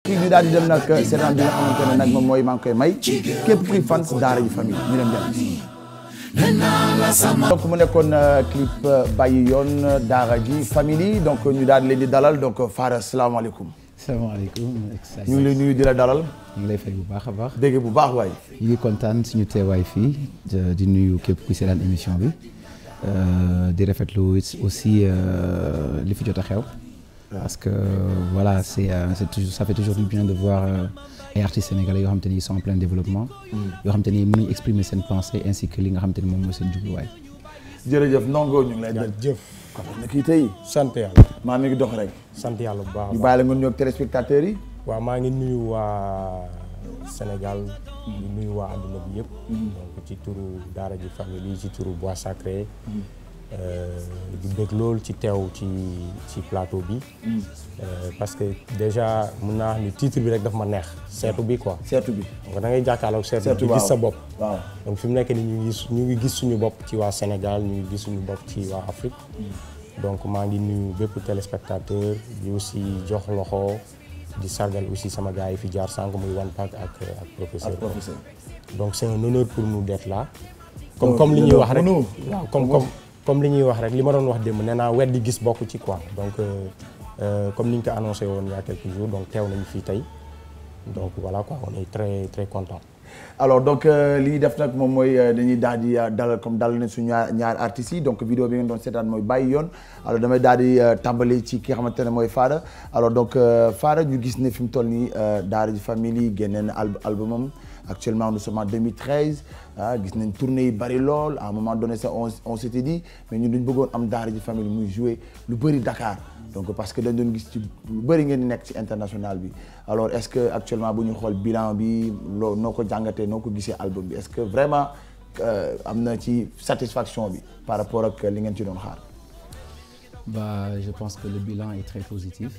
kii ñu daal di dem nag seetaan bi nga xamante ne nag moom mooy maa ngi koy may képp kuy fan Daara J Family ñu dem donc mu nekkoon clip bàyyi yoon Daara J Family donc ñu daal leen di dalal donc Fara salaamaaleykum. salaamaaleykum. ñu ngi lay nuyu di la dalal. ñu ngi lay fay bu baax a baax. dégg bu baax waay. ñu ngi kontaan suñu teewaay fii di nuyu képp ku seetaan émission bi di rafetlu aussi li fi jot a xew. parce que voilà c'est toujours ça fait toujours du bien de voir ay artistes sénégalais yoo xam te ni ils sont en plein développement. yoo xam te ni mën nañu exprimer seen pensée ainsi que li nga xam te ni moom mooy seen jubluwaay. jërëjëf Ndongo ñu ngi lay jëf. kon nag kii tey. sant yàlla. maa mi ngi dox rek. sant yàlla bu baax a baax ñu bàyyi la nga nuyoog téléspectateurs yi. waaw maa ngi nuyu waa Sénégal. di nuyu waa àdduna bi yëpp. donc ci turu Daara J Family ci turu Bois Sacré. di bëgg loolu ci teew ci plateau bi. parce que déjà mun naa wax ni titre bi rek daf ma neex seetu bi quoi. seetu bi donc da ngay jàkkaarloog seetu bi gis sa bopp. waaw donc fi mu nekk nii ñu ngi gis suñu bopp ci waa Sénégal ñu ngi gis suñu bopp ci waa Afrique. donc maa ngi nuyu bépp téléspectateur di aussi jox loxo di sargal aussi sama gars yi fi jaar sànq muy One Pac ak professeur. donc c'est un honneur pour nous d'être là. comme li ñuy wax rek waaw comme li ñuy wax rek li ma doon wax démb nee naa weddi gis bokk ci quoi donc comme ni ñu ko annoncé woon il y a quelques jours donc teew nañu fii tey donc voilà quoi on est très très content. alors donc li ñuy def nag moom mooy dañuy daal di dalal comme dalal nañ suñu ñaar artistes yi donc vidéo bi ngeen doon seetaan mooy bàyyi yoon alors damay daal di tàmbali ci ki nga xamante ne mooy Fara alors donc Fara ñu gis ne fi mu toll nii Daara J Family génne na albumam actuellement nous sommes en 2013 gis nañ tournée yi bari lool à un moment donné ça on s'était dit mais ñun duñ bëggoon am Daara J Family muy jouer lu bëri Dakar donc parce que dañ doon gis ci lu bëri ngeen di nekk ci international bi alors est-ce que actuellement bu ñu xool bilan bi loo noo ko jàngatee noo ko gisee album bi est-ce que vraiment am na ci satisfaction bi par rapport ak li ngeen ci doon xaar. Bah je pense que le bilan est très positif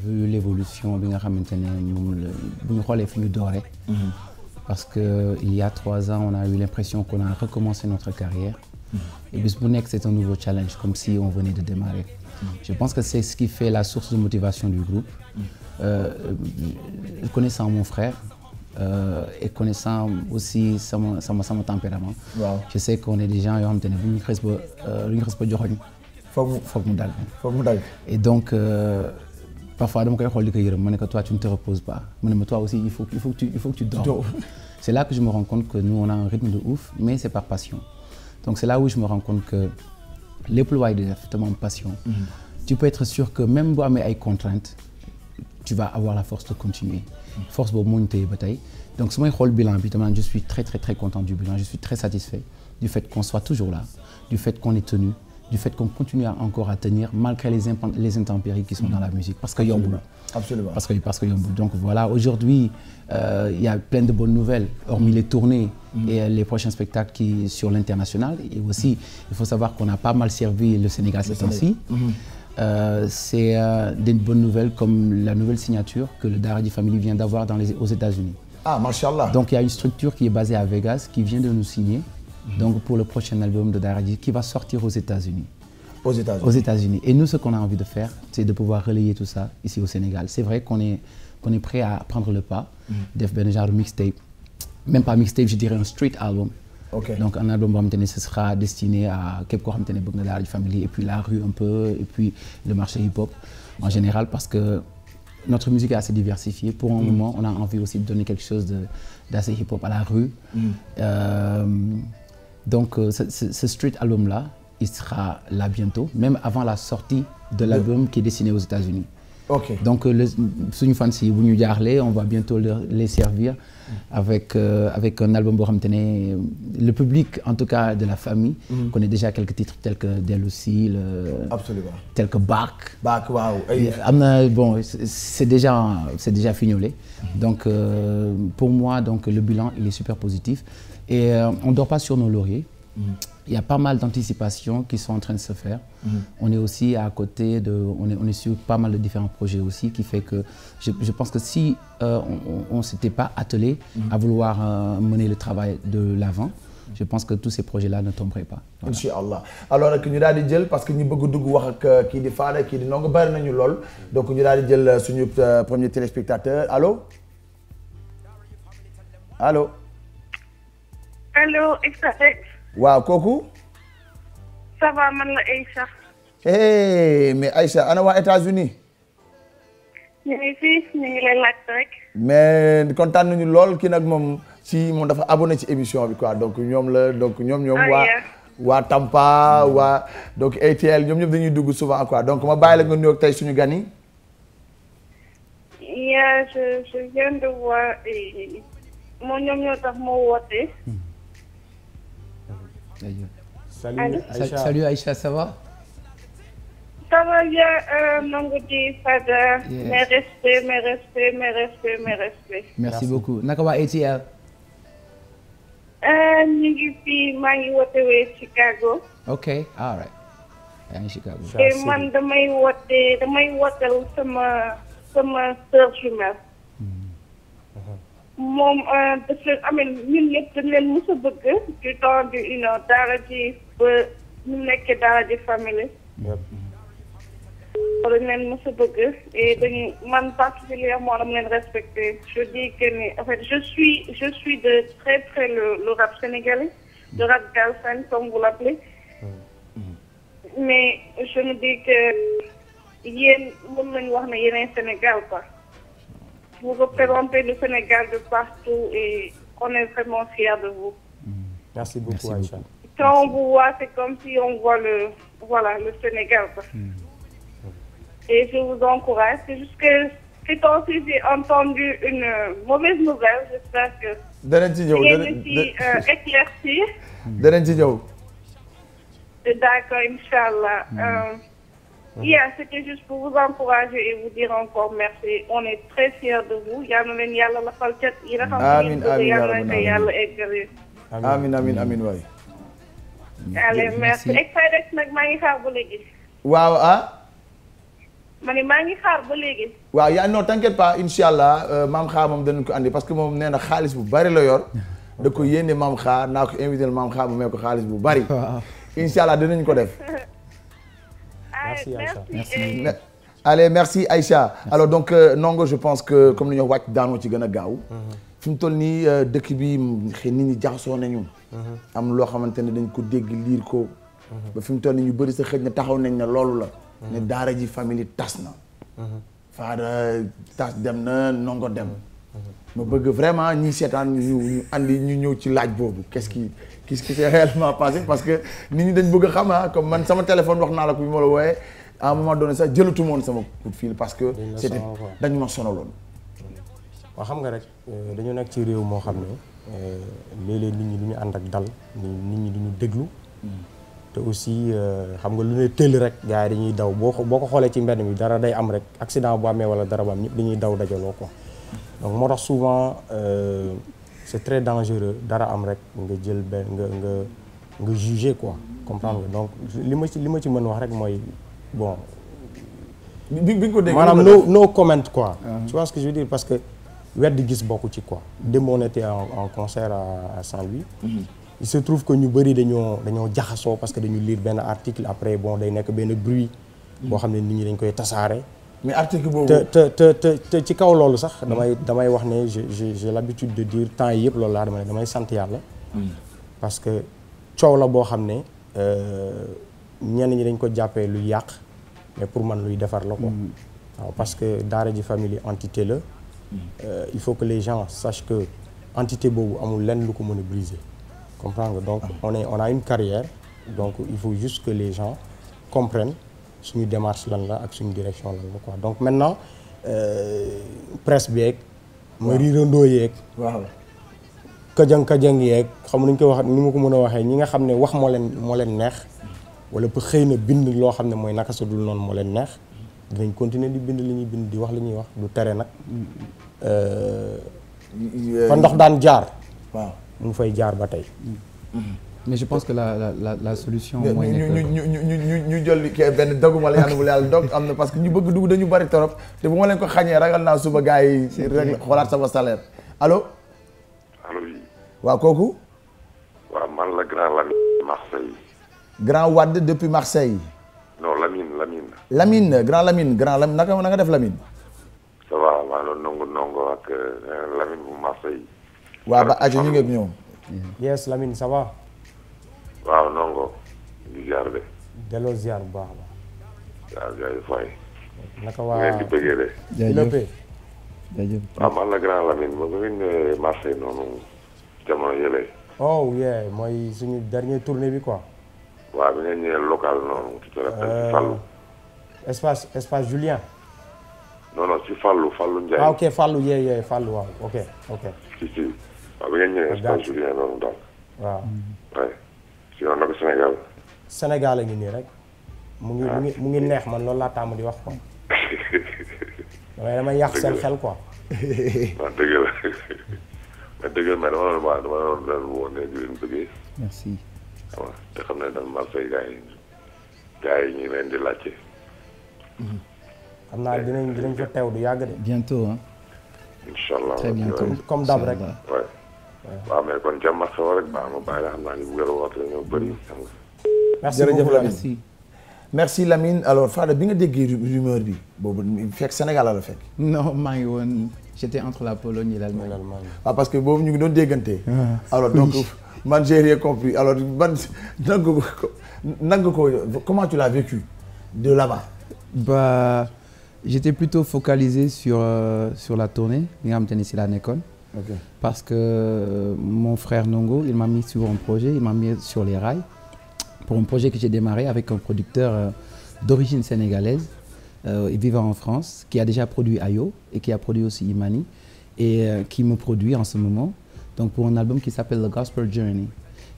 vu l'évolution bi nga xamante ne moom la bu ñu xoolee fi ñu dooree. parce que il y a 3 ans on a eu l'impression qu'on a recommencé notre carrière. et bis bu nekk c'est un nouveau challenge comme si on venait de démarrer. je pense que c'est ce qui fait la source de motivation du groupe. Connaissant mon frère et connaissant aussi sama tempérament. waaw je sais qu'on est des gens yoo xamante ne bu ñu xës ba joxoñ foog mu dal. et donc parfois dama koy xool di ko yërëm ma ne que toi tu ne te reposes pas ma ne ma toi aussi il faut que tu dors. c'est là que je me rends compte que nous on a un rythme de ouf mais c'est par passion. donc c'est là où je me rends compte que lépp lu waay di def te mu am passion. tu peux être sûr que même boo amee ay contraintes tu vas avoir la force de continuer. force boobu moo ñu téye ba tey donc su may xool bilan bi dama je suis très très très content du bilan je suis très satisfait du fait qu'on soit toujours là du fait qu'on est tenu du fait qu'on continue encore à tenir malgré les intempéries qui sont dans la musique parce que yombul. absolument parce que yombul donc voilà aujourd'hui il y a plein de bonnes nouvelles hormis les tournées et les prochains spectacles qui sur l'international et aussi il faut savoir qu'on a pas mal servi le Sénégal ces temps-ci. C'est des bonnes nouvelles comme la nouvelle signature que le Daara J Family vient d'avoir aux États-Unis. Ah, machallah. Donc il y a une structure qui est basée à Vegas qui vient de nous signer. Donc pour le prochain album de Daara J qui va sortir aux États-Unis. Aux États-Unis. Et nous ce qu'on a envie de faire, c'est de pouvoir relayer tout ça ici au Sénégal. C'est vrai qu'on est prêt à prendre le pas. Def benn genre mixtape. Même pas mixtape, je dirais un street album. Okay. Donc un album boo xamante ne ce sera destiné à képp koo xamante ne bëgg na Daara J Family et puis la rue un peu et puis le marché hip-hop en général parce que notre musique est assez diversifiée. Pour un moment, on a envie aussi de donner quelque chose d'assez hip-hop à la rue. Donc ce street album-là, il sera là bientôt, même avant la sortie de l'album qui est destiné aux États-Unis. Okay. Donc suñu fans yi bu ñu jaaxlee on va bientôt les servir avec un album boo xamante ne le public en tout cas de la famille connaît déjà quelques titres tels que Delusi absolument tels que Bac waaw am na bon c'est déjà fignolé donc pour moi donc le bilan il est super positif et on dort pas sur nos lauriers. Il y a pas mal d'anticipations qui sont en train de se faire. On est aussi à côté on est sur pas mal de différents projets aussi qui fait que je pense que si on s'était pas attelé à vouloir mener le travail de l'avant, je pense que tous ces projets-là ne tomberaient pas. Voilà. Inch'Allah. Alors nag ñu daal di jël parce que ñu bëgg dugg wax ak kii di Fada kii di Ndongo bari nañu lool donc ñu daal di jël suñu premier téléspectateur allo. allo. allo Exafex. waaw kooku. ça va man la Aïcha. hey mais Aïcha ana waa États-Unis. ñu ngi fii ñu ngi lay laaj rek. mais kontaan nañu lool kii nag moom dafa abonné ci émission bi quoi donc ñoom la donc ñoom waa Tampa waa donc ATL ñoom ñëpp dañuy dugg souvent quoi donc ma bàyyi la nga nuyoog tey suñu gan yi. je viens de voir moom ñoom ñoo tax moo woote. Salut Aïcha, ça va? Ça va bien, Ndongo Di Fada. Mes respects. Merci beaucoup. Naka waa ATL? ñu ngi fii maa ngi woote wee Chicago. Ok, all right. yaa ngi Chicago. Et man damay wootal sama sœur jumelle. moom dafa ñun ñëpp dañ leen mës a bëgg du temps du daara ji ba ñu nekkee daara ji famille. dañ leen mës a bëgg et dañu man particulièrement dama leen respecté je dis que ni en fait je suis de très près le rap sénégalais le rap galsen comme vous l'appelez. mais je me dis que yéen mën nañu wax ne yéenay Sénégal quoi. Vous représentez le Sénégal de partout et on est vraiment fiers de vous. Merci beaucoup Aïcha. Quand on vous voit, c'est comme si on voit le Sénégal quoi. Et je vous encourage. C'est juste que ces temps-ci, j'ai entendu une mauvaise nouvelle. J'espère que danañ ci ñëw éclaircir. danañ ci ñëw. D'accord, Inch'Allah. C'était juste pour vous encourager et vous dire encore merci. On est très fiers de vous. Yal na leen Yàlla la fal cat yi nga xam ne yàlla na Yàlla eggali. amiin waay. Allez, merci. Exafex nag maa ngi xaar ba léegi. waaw ma ne maa ngi xaar ba léegi. waaw yaa non t'inquiète pas Inch'Allah maam xaar moom danañ ko andi parce que moom nee na xaalis bu bari la yor da ko yéene maam xaar naa ko invité maam xaar bu may ko xaalis bu bari. Inch'Allah dinañ ko def. Merci Aïcha. Merci. Allez merci Aïcha. Alors donc Ndongo je pense que comme ni ñu wàcc daanoo ci gën a gaaw. fi mu toll nii dëkk bi xëy nit ñi jaxasoo nañu. am loo xamante ne dañ ko dégg liir ko. ba fi mu toll nii ñu bëri sa xëj na taxaw nañ ne loolu la. ne daara ji famille tas na. Fada tas dem na Ndongo dem. ma bëgg vraiment ñi seetaan ñu ñëw ci laaj boobu qu'est-ce qui s'est réellement passé parce que nit ñi dañ bëgg a xam comme man sama téléphone wax naa la ko bi ma la wooyee à un moment donné sax jëlatu moon sama coup de fil parce que c'était dañu ma sonaloon. waaw xam nga rek dañu nekk ci réew moo xam ne léeg-léeg nit ñi du ñu ànd ak dal nit ñi du ñu déglu. te aussi xam nga lu ne tëll rek gars yi dañuy daw boo ko xoolee ci mbedd mi dara day am rek accident bu amee wala dara bu am ñëpp dañuy daw dajaloo quoi. donc moo tax souvent c'est très dangereux dara am rek nga jël benn nga juger quoi comprendre nga donc li ma ci mën wax rek mooy bon. bi ko dégg maanaam no comment quoi. tu vois ce que je veux dire parce que weddi gis bokku ci quoi. démb on était en concert à Saint-Louis. il se trouve que ñu bëri dañoo jaxasoo parce que dañu lire benn article après bon day nekk benn bruit. boo xam ne nit ñi dañ koy tasaare. mais article boobu te ci kaw loolu sax damay wax ne j'ai l'habitude de dire temps yii yëpp loolu laa damay sant yàlla. parce que coow la boo xam ne ñenn ñi dañ ko jàppee luy yàq mais pour man luy defar la ko. waaw parce que daara ji famille entité la. il faut que les gens sachent que entité boobu amul lenn lu ko mën a briser. comprendre nga donc on a une carrière donc il faut juste que les gens comprennent. suñu démarche lan la ak suñu direction lan la quoi donc maintenant presse bi yeeg. ma riirandoo yeeg. waaw. kajang yeeg xam nañu ko wax ni ma ko mën a waxee ñi nga xam ne wax moo leen neex wala pour xëy na bind loo xam ne mooy naka sa dul noonu moo leen neex dinañ continuer di bind li ñuy bind di wax li ñuy wax du tere nag. fa ndox daan jaar. waaw mu fay jaar ba tey. mais je pense que la solution. mooy ñu jël benn doguma la yàlla bu yàlla dog am na parce que ñu bëgg dugg dañu bari torop te bu ma leen ko xañee ragal naa suba gars yi rek xoolaat sama salaire allo. allo oui. waaw kooku. waaw man la grand Lamine Marseille. grand Wade depuis Marseille. non Lamine. grand Lamine naka nga def Lamine. ça va maa doon nongo ak Lamine bu Marseille. waaw ba ajo ñu ngi ak ñoom. yes Lamine ça va. waaw nongo. di ziar de. delloo ziar bu baax a baax. waaw jaajëf waay. naka waa ngeen di bëggee de. jaajëf waaw man la grand Lamine ma ngi ñëwee Marseille noonu jamono yële. oh yeah mooy suñu dernier tournée bi quoi. waaw bi ngeen ñëwee local noonu. tu te rappelles ci Fallou. espace Julien. non ci Fallou Ndiaye. ah ok Fallou yee Fallou waaw ok. si waaw bi ngeen ñëwee espace Julien noonu daal. waaw. oui sinon nag Sénégal. Sénégal a ngi nii rek. mu ngi neex man loolu laa tàmm di wax quoi. damay yàq seen xel quoi. waaw dëgg la mais dama doon leen woo ne di leen bëggee. merci. waaw te xam ne daal Marseille gars yi ñu leen di laajte. xam naa dinañ fa teew du yàgg de. bientôt hein. incha allah très bientôt comme dab rek. waaw mais kon jàmm ak xew rek baax ma bàyyi la xam naa ni bu gën a woote ñoo bëri xam nga. merci jërëjëf Lamine merci Lamine alors Fada bi nga déggee rumeur bi boobu fekk Sénégal la fekk. non maa ngi woon j'étais entre la Pologne et l'Allemagne. waaw parce que boobu ñu ngi doon déggante. alors donc man j'ai rien compris alors man nanga ko comment tu l'as vécu de là-bas. Bah j'étais plutôt focalisé sur la tournée bi nga xamante ni si laa nekkoon. ok parce que mon frère Nongo il m'a mis sur un projet il m'a mis sur les rails. Pour un projet que j'ai démarré avec un producteur d'origine sénégalaise vivant en France, qui a déjà produit Ayo et qui a produit aussi Imani et qui me produit en ce moment. Donc pour un album qui s'appelle The Gospel Journey.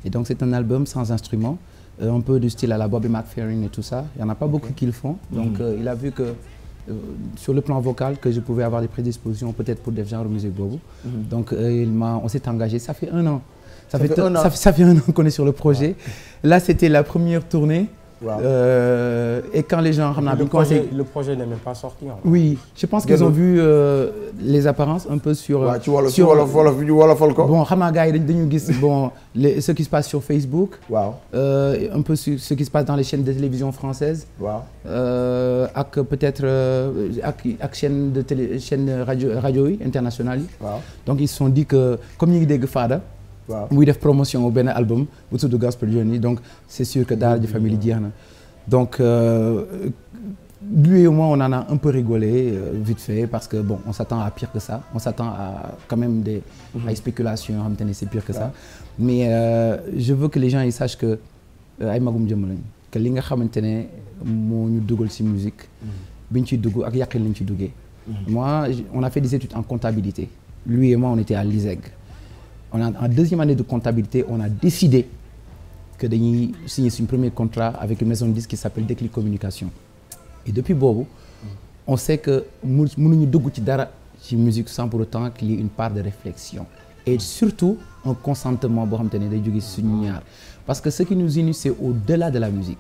Et donc c'est un album sans instrument, un peu du style à la Bobby McFerrin et tout ça. Il n'y en a pas beaucoup qui le font. Donc il a vu que sur le plan vocal que je pouvais avoir des prédispositions peut-être pour des genres de musique bobo. Donc on s'est engagé, ça fait un an. Ça fait un an qu'on est sur le projet. Là, c'était la première tournée. Wow. Et quand les gens... Le projet n'est même pas sorti. Hein. Oui, je pense qu'ils ont vu les apparences un peu sur... Ouais, bon, ce qui se passe sur Facebook. Wow. Un peu ce qui se passe dans les chaînes de télévision françaises. Wow. Peut-être avec chaîne radio internationale. Wow. Donc, ils se sont dit que, comme ils disent Fada, muy def promotion au benn album bu tudd Gospel Journey donc c'est sûr que Daara J Family jeex na donc lui et moi on en a un peu rigolé vite fait parce que bon on s'attend à pire que ça on s'attend à quand même des ay spéculations yoo xamante ne c'est pire que ça mais je veux que les gens ils sachent que ay magum jëm lañ que li nga xamante ne moo ñu dugal ci musique biñ ciy dugg ak yàqin lañ ci duggee moi on a fait des études en comptabilité lui et moi on était à l'ISEG. En deuxième année de comptabilité, on a décidé que dañuy signer son premier contrat avec une maison de disques qui s'appelle Déclic Communication. Et depuis boobu, on sait que mënuñu dugg ci dara ci musique sans pour autant qu'il y ait une part de réflexion. Et surtout, un consentement boo xamante ne day jóge suñu ñaar. Parce que ce qui nous unit, c'est au-delà de la musique.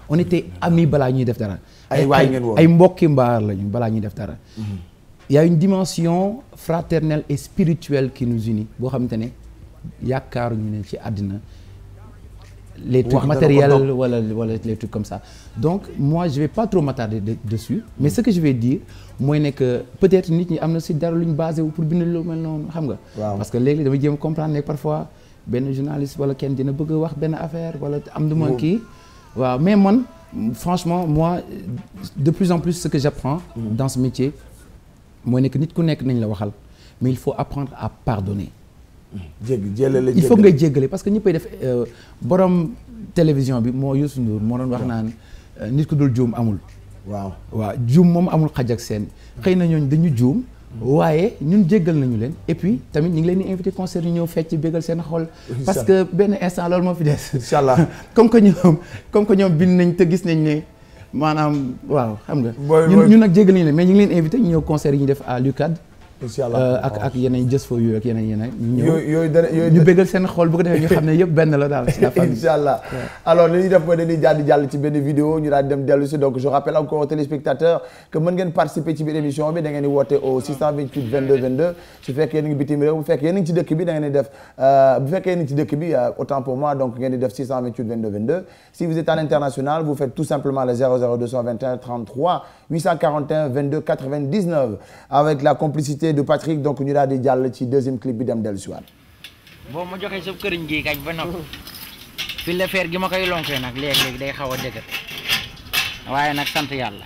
On était amis balaa ñuy def dara. ay mbokki mbaar lañu balaa ñuy def dara. Il y a une dimension fraternelle et spirituelle qui nous unit boo xamante ne yaakaaruñu ne ci àddina les trucs matériels wala les trucs comme ça donc moi je vais pas trop m'attarder dessus mais ce que je vais dire mooy ne que peut-être nit ñi am na si dara lu ñu basé wu pour bind lu mel noonu xam nga parce que léegi damay jéem comprendre ne parfois benn journaliste wala kenn dina bëgg a wax benn affaire wala am du ma kii waaw mais man franchement moi de plus en plus ce que j'apprends dans ce métier mooy nekk nit ku nekk nañ la waxal mais il faut apprendre à pardonner. il faut ngay jéggale parce que ñëppay def borom télévision bi moo Youssou Ndour moo doon wax naan nit ku dul juum amul. waaw juum moom amul xaj ak seen. xëy na ñooñu dañu juum. waaye ñun jéggal nañu leen et puis tamit ñu ngi leen di invité concert ñu ñëw fecc bégal seen xol. parce que benn instant loolu moo fi des. incha allah comme que ñoom bind nañ te gis nañ ne. maanaam waaw xam nga. ñun nag jéggal nañu leen mais ñu ngi leen invité ñu ñëw concert yi ñu def à l'UCAD inchallah ak yeneen Just for You ak yeneen yooyu ñu bëggal seen xol bu ko defee ñu xam ne yëpp benn la daal ci la famille. Inchallah. Alors li ñuy def mooy dañuy jàll ci benn vidéo ñu daal dem dellu si donc je rappelle encore aux téléspectateurs que mën ngeen participer ci biir émission bi da ngeen di woote au 628 22 22 su fekkee yéen a ngi bitim réew bu fekkee yéen a ngi ci dëkk bi da ngeen di def bu fekkee yéen a ngi ci dëkk bi autant pour moi donc ngeen di def 628 22 22 si vous êtes à l'international vous faites tout simplement le 00 221 33 841 22 99 avec la complicité de Patrick donc ñu daal di jàll ci deuxième clip bi dem dellu si waat. boo ma joxee sa këriñ gi kañ ba noppi fi la feer gi ma koy lonkee nag léeg-léeg day xaw a dëgër waaye nag sant yàlla.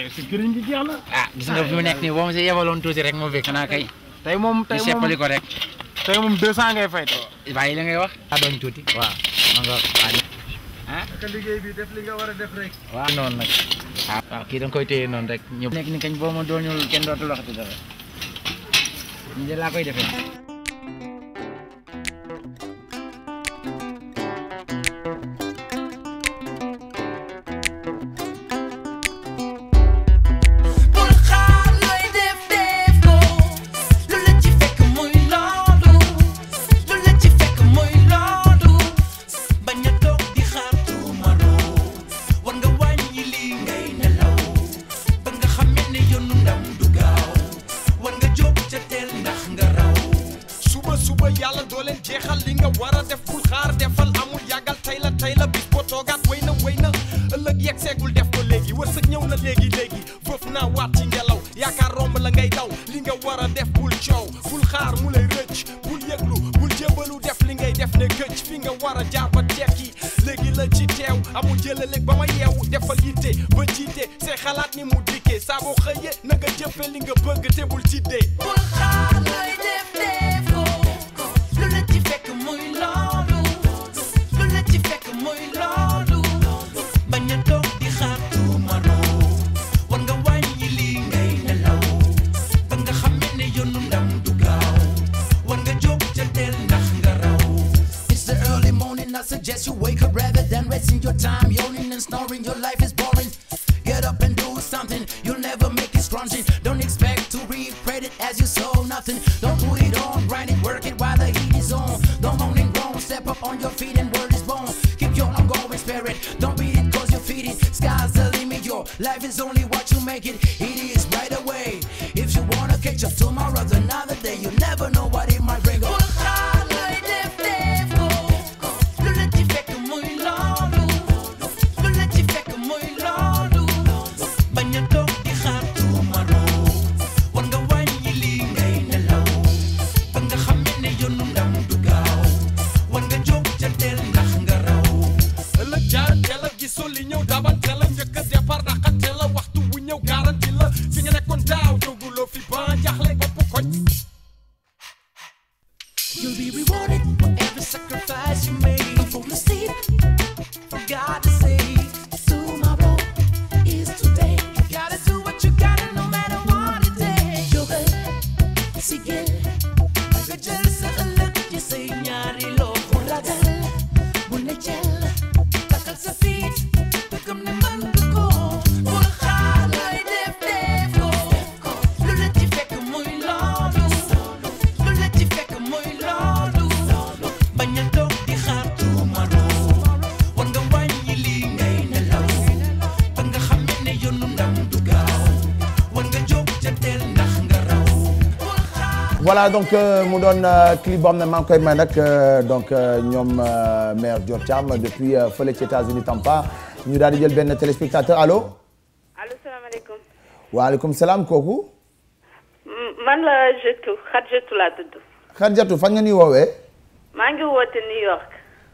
yow si këriñ gi jeex na. gis nga fi mu nekk nii boo ma si yebaloon tuuti rek ma bëgg xanaa kay. tey moom seppali ko rek. tey moom 200 ngay fay. bàyyi la ngay wax. doon tuuti waaw ma nga ka liggéey bi def li nga war a def rek. waaw noonu nag. waaw kii da nga koy téye noonu rek ñëpp. nekk ni kañ boo ma doonul kenn dootul waxati dara. ñu de laa koy defee. voilà donc mu doon clip boo xam ne maa ngi koy may nag donc ñoom maire Dior Thiam depuis fële ci États-Unis Tampa ñu daal di jël benn téléspectateur allo. allo salaamaaleykum. waaleykum salaam kooku. man la Khadjatou laa tudd. Khadjatou fan nga ñuy woowee. maa ngi woote New York.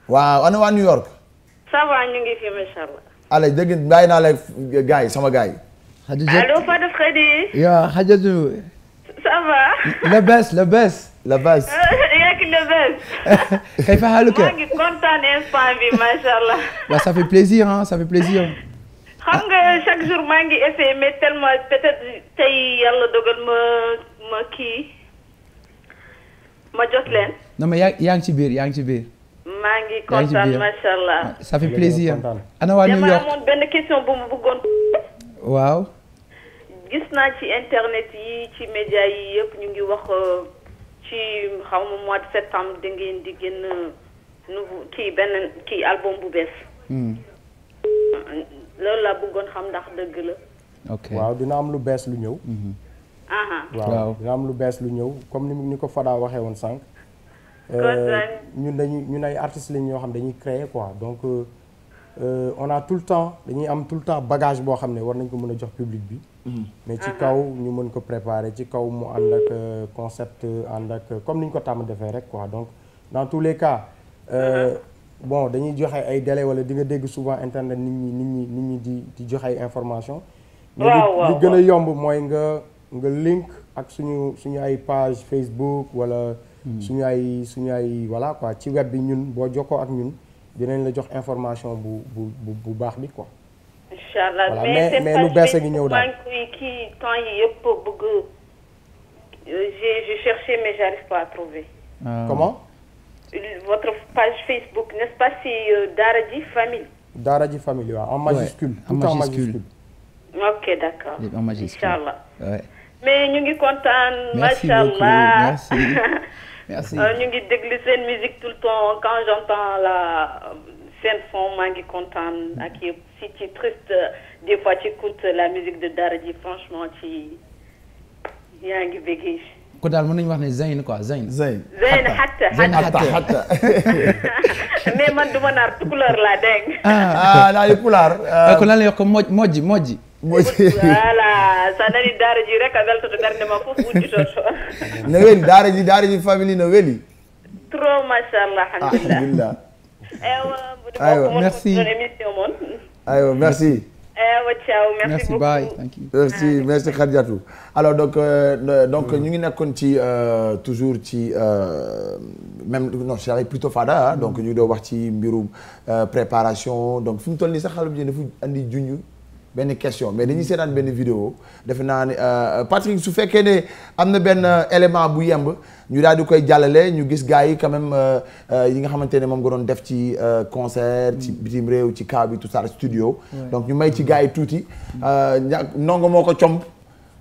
waaw ana waa New York. ça va ñu ngi fi macha allah. allez dégg bàyyi naa la gars yi sama gars yi. allo Fada Freddy. yaa Khadjatou. ça va. le best. yaa ngi le best. kay fa xaalu kay. maa ngi kontaan instant bi macha allah. waaw ça fait plaisir hein ça fait plaisir. xam nga chaque jour maa ngi essayé mais tellement peut-être tey yàlla dogal ma kii ma jot leen. non mais yaa ngi ci biir yaa ngi ci biir. maa ngi kontaan macha allah. ça fait plaisir. ana waa New York dama amoon benn question bu mu bëggoon. waaw. gis naa ci internet yi ci média yi yëpp ñu ngi wax ci xaw ma mois de septembre da ngeen di génn nouveau kii album bu bees. loolu laa bëggoon xam ndax dëgg la. ok waaw dina am lu bees lu ñëw. waaw dina am lu bees lu ñëw comme ni ko Fada waxee woon sànq. ñun ay artistes lañ ñoo xam dañuy créer quoi donc on a tout le temps dañuy am tout le temps bagage boo xam ne war nañ ko mën a jox public bi. mais ci kaw ñu mën ko préparer ci kaw mu ànd ak concept ànd ak comme ni ñu ko tàmm defee rek quoi donc dans tous les cas. bon dañuy joxe ay délai wala di nga dégg souvent internet nit ñi di joxe ay information mais li gën a yomb mooy nga link ak suñu ay page Facebook wala suñu ay voilà quoi ci web bi ñun boo jokkoo ak ñun dinañ la jox information bu baax bi quoi. Inch'Allah voilà mais lu bees a ngi ñëw daal. kii temps yi yëpp bëgg j'ai cherché mais j'arrive pas à trouver. Comment? Votre page Facebook, n'est-ce pas, c'est Daradji Family. Daradji Family, en majuscule. Ouais, tout en majuscule. Ok, d'accord. En majuscule. Inch'Allah. Ouais. Mais nous sommes contents, merci machallah. Beaucoup, merci. Nous sommes déglu cette musique tout le temps. Quand j'entends la scène son, je suis content. Si tu es triste, des fois tu écoutes la musique de Daradji, franchement, tu es bégué. ko daal mën nañu wax ne Zayn quoi Zayn hatta mais man duma naar tukulóor laa dégg naa di pulaar ko lan la yokk mojji voilà sa nani Daradji rek a weltoto darde ma fof wujji toto no weli Daradji family no weli trop machallah alhamdulillah aywa merci émission moon aywa merci ciao merci beaucoup bye thank you merci Khadijatou alors donc ñu ngi nekkoon ci toujours ci même non c'est plutôt Fada donc ñu ngi doon wax ci mbirum préparation donc fi mu toll nii sax xale bu dafa andi junj benn question mais dañuy seetaan benn vidéo defe naa ne Patrick su fekkee ne am na benn élément bu yemb ñu daal di koy jàllale ñu gis gars yi quand même yi nga xamante ne moom nga doon def ci concert ci bitim réew ci cas bi tout ça studio donc ñu may ci gars yi tuuti ndongo moo ko comp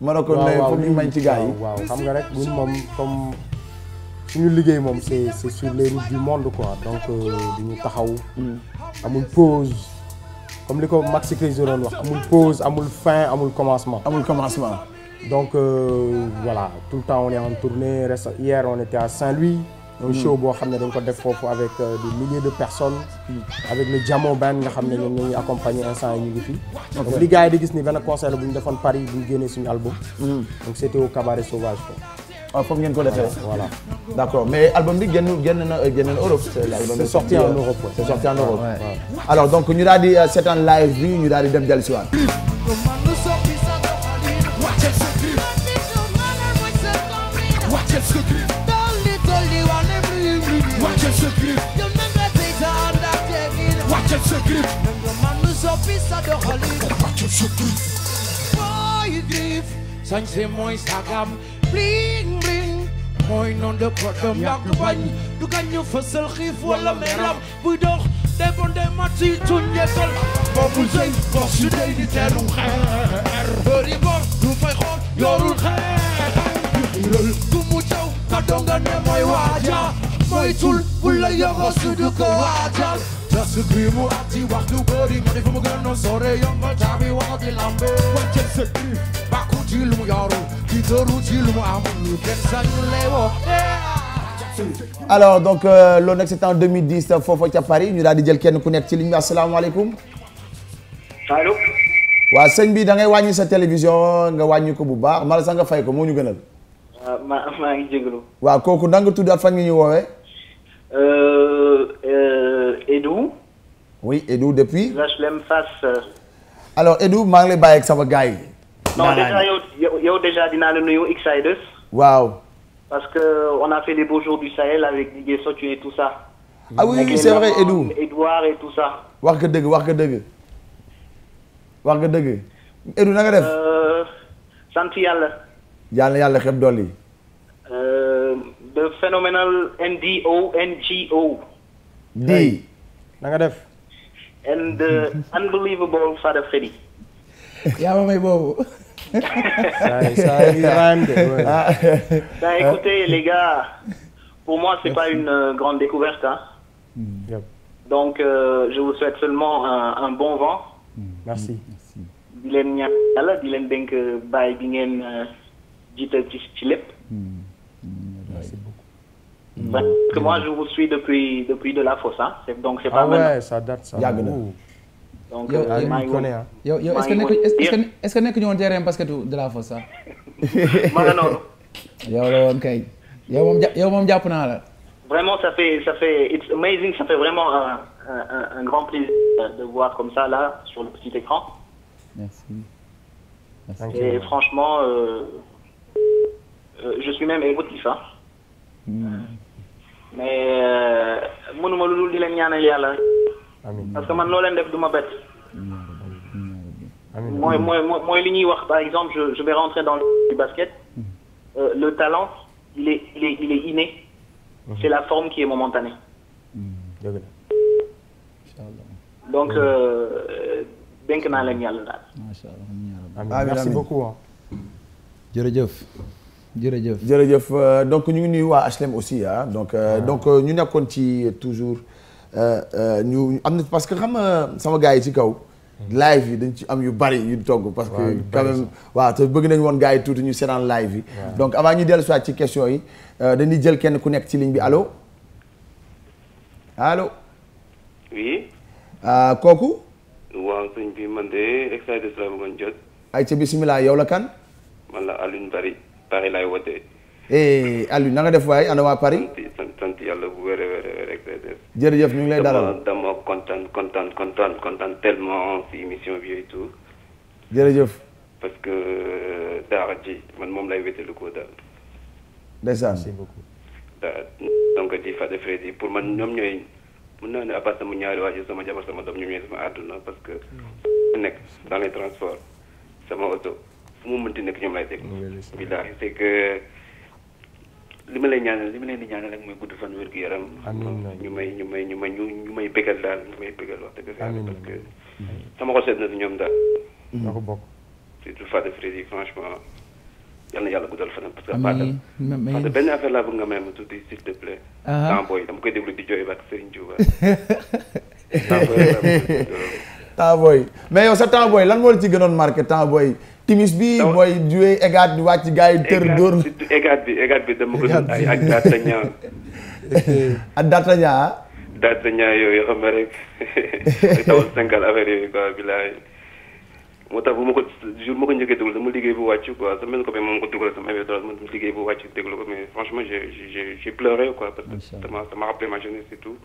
ma ne ko ne foog ñu may ci gars yi waaw xam nga rek ñun moom comme suñu liggéey moom c'est sur les routes du monde quoi donc duñu taxaw amul pause comme li ko Maxi Crazy doon wax amul pause amul fin amul commencement donc voilà tout le temps on est en tournée hier on était à Saint-Louis un show boo xam ne dañ ko def foofu avec des milliers de personnes avec le Jamo Band nga xam ne ñoom ñoo ñuy accompagner instant yi ñu ngi fi donc li gars yi di gis ni benn concert bu ñu defoon Paris bu ñu génnee suñu album donc c'était au Cabaret Sauvage quoi. waaw foog ngeen ko defee voilà d'accord mais album bi génn na Europe c'est sorti en Europe c'est sorti en Europe alors donc ñu daal di seetaan live bi ñu daal di dem dellu si waat sañse mooy sagam bling bling mooy noon de kodom yak bañ du gañu fësal xiif wala meram buy dox débonde mati tuñetal boobu sëy gox si day di teru xeer bëri bor du fay xool yorul xeer du mu caw ka donga ne mooy waaja mooy tul bu la yogo su du ko waajal das grimu ati wax du bëri ma defu mu gën no sore yombal tabi wax di lambe wàcce sa grif bàkku ci lu mu yorul ci tëru ci lu mu amul kenn sañu lay woo alors donc loolu nag c'était en 2010 foofu ca Paris ñu daal di jël kenn ku nekk ci ligne bi asalaamaaleykum allo waaw sëñ bi da ngay wàññi sa télévision nga wàññi ko bu baax mala sax nga fay ko moo ñu gënal maa ngi jégalu waaw kooku da nga tudd ak fan nga ñu woowee Edou. Oui, Edou depuis. HLM Fass. Alors Edou maa ngi lay bàyyi ak sama gars yi. non déjà yow déjà dinaa la nuyu X-Siders. waaw. parce que on a fait les beaux jours du Sahel avec Didier Sotu et tout ça. ah oui oui c'est vrai Edou. Edouard et tout ça. wax nga dëgg wax nga dëgg. wax nga dëgg. Edou na nga def. sant yàlla. yàlla xeb dolli. The phenomenal NDO. D. na nga def. and the unbelievable Fada Freddy. yaa ma may boobu. Écoutez, les gars, pour moi, c'est pas une grande découverte. Hein. Donc, je vous souhaite seulement un bon vent. Merci. di leen ñaan yàlla di leen dénk bàyyi bi ngeen jiital ci lépp. Merci beaucoup. Parce que moi, je vous suis depuis de la fosse. Hein. Donc, c'est pas ouais, maintenant. ça date ça. yàgg na. Donc, yow est-ce que nekk ñu woon terrain basket de la fosse sax. ma nga noonu. yow la woon kay. yow moom jàpp naa la. Vraiment, ça fait, it's amazing, ça fait vraiment un grand plaisir de voir comme ça là sur le petit écran. Merci. Et franchement, je suis même émotif, hein. Mais mënuma lu dul di leen ñaanal yàlla. Parce que man loo leen def du ma bett. mooy li ñuy wax par exemple je vais rentrer dans le basket. Le talent, il est inné. C'est la forme qui est momentanée. Donc dénk naa leen yàlla daal. Macha Allah. Merci beaucoup. jërëjëf donc ñu ngi nuyu waa HLM aussi ah donc ñu nekkoon ci toujours ñu am na parce que xam nga sama gars yi ci kaw. live yi dañ ci am yu bari yu togg parce que quand même waaw te bëgg nañu woon gars yi tuuti ñu seetaan live yi. donc avant ñu dellu soit ci question yi dañuy jël kenn ku nekk ci ligne bi allo. oui. kooku. waaw sëñ bi man de extrait la bëggoon jot. ay ca bisimilah yow la kan. man la Alioune Bari Paris laay wootee. Alioune na nga def waaye ana waa Paris. sant yàlla bu wér extrait. jërëjëf ñu ngi lay dalal dama kontaan tellement si émission bi et tout. jërëjëf. parce que daara ji man moom lay wétalu ko daal. ndeysaan. Merci beaucoup. donc di Fada Freddy pour man ñoom ñooy mën naa ne à part sama ñaari waajur sama jabar sama doom ñoom ñooy sama àdduna parce que nekk dans les transports sama oto fu mu mënti nekk ñoom lay dégg. billaahi c'est que li ma leen di ñaanal rek mooy gudd fan wér gu yaram. ñu may bégal daal ñu may bégal wax dëgg yàlla parce que sama xol seet na si ñoom daal. ñoo ko bokk. surtout Fada Freddy franchement yal na yàlla guddal fanam parce que parce que benn affaire laa bëgg nga may ma tuuti s'il te plaît. temps booy dama koy déglu di jooy ba ak Serigne Touba. temps booy mais yow sa temps booy lan moo la ci gënoon marqué temps booy. timis bi mooy joué égaat di wàcc gars yi tër dóor. égaat bi dama ko doon ay ak D'Artagnan. ak D'Artagnan ah. D'Artagnan yooyu xam nga rek tawul 50 affaire yooyu quoi bilaay. moo tax bu ma ko jour ma ko njëkkee déglu sama liggéey bu wàcc quoi sama benn copain moom ko dugal sama liggéey bu wàcc déglu ko mais franchement j'ai pleuré quoi parce que ça m'a rappelé ma jeunesse et tout.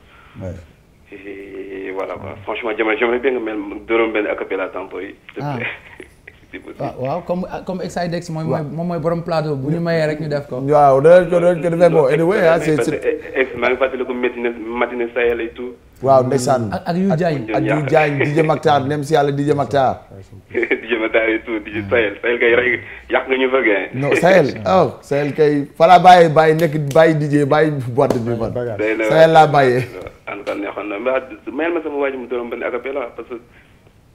Et voilà quoi franchement j'aimerais bien nga mel dóoram benn acapella tempo yi. waaw comme Exidex mooy borom plateau bu ñu mayee rek ñu def ko. waaw danañ ko defee bon anyway ah c'est maa ngi fàttaliku matinée Sahel et tout. waaw ndeysaan ak yu Diagne DJ Maktar nem si yàlla DJ Maktar. DJ Maktar et tout DJ Sahel kay rek yàq nga ñu fa gain. non Sahel kay fala bàyyi nekk bàyyi DJ bàyyi boîte bi man. Sahel laa bàyyee. en tout cas neexoon na mel ma sama waa ji mu doon benn acapella parce que.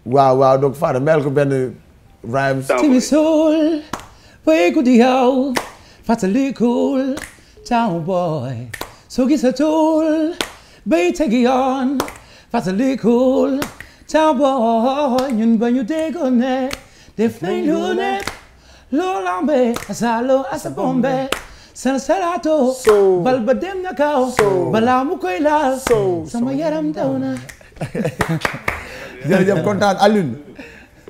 waaw donc Fada mel ko benn. Rhymes. Timmy Soul, boy good yow, fatalikul, town boy. So gisa tool, bay tegi on, fatalikul, town boy. Ñun ba ñu déggoon ne, def nañ lu ne, loo lambe, asalo asabombe, salato, bal ba dem na kaw, balaa mu koy laal, sama yaram daw na. Jërëjëf kontaan Alioune.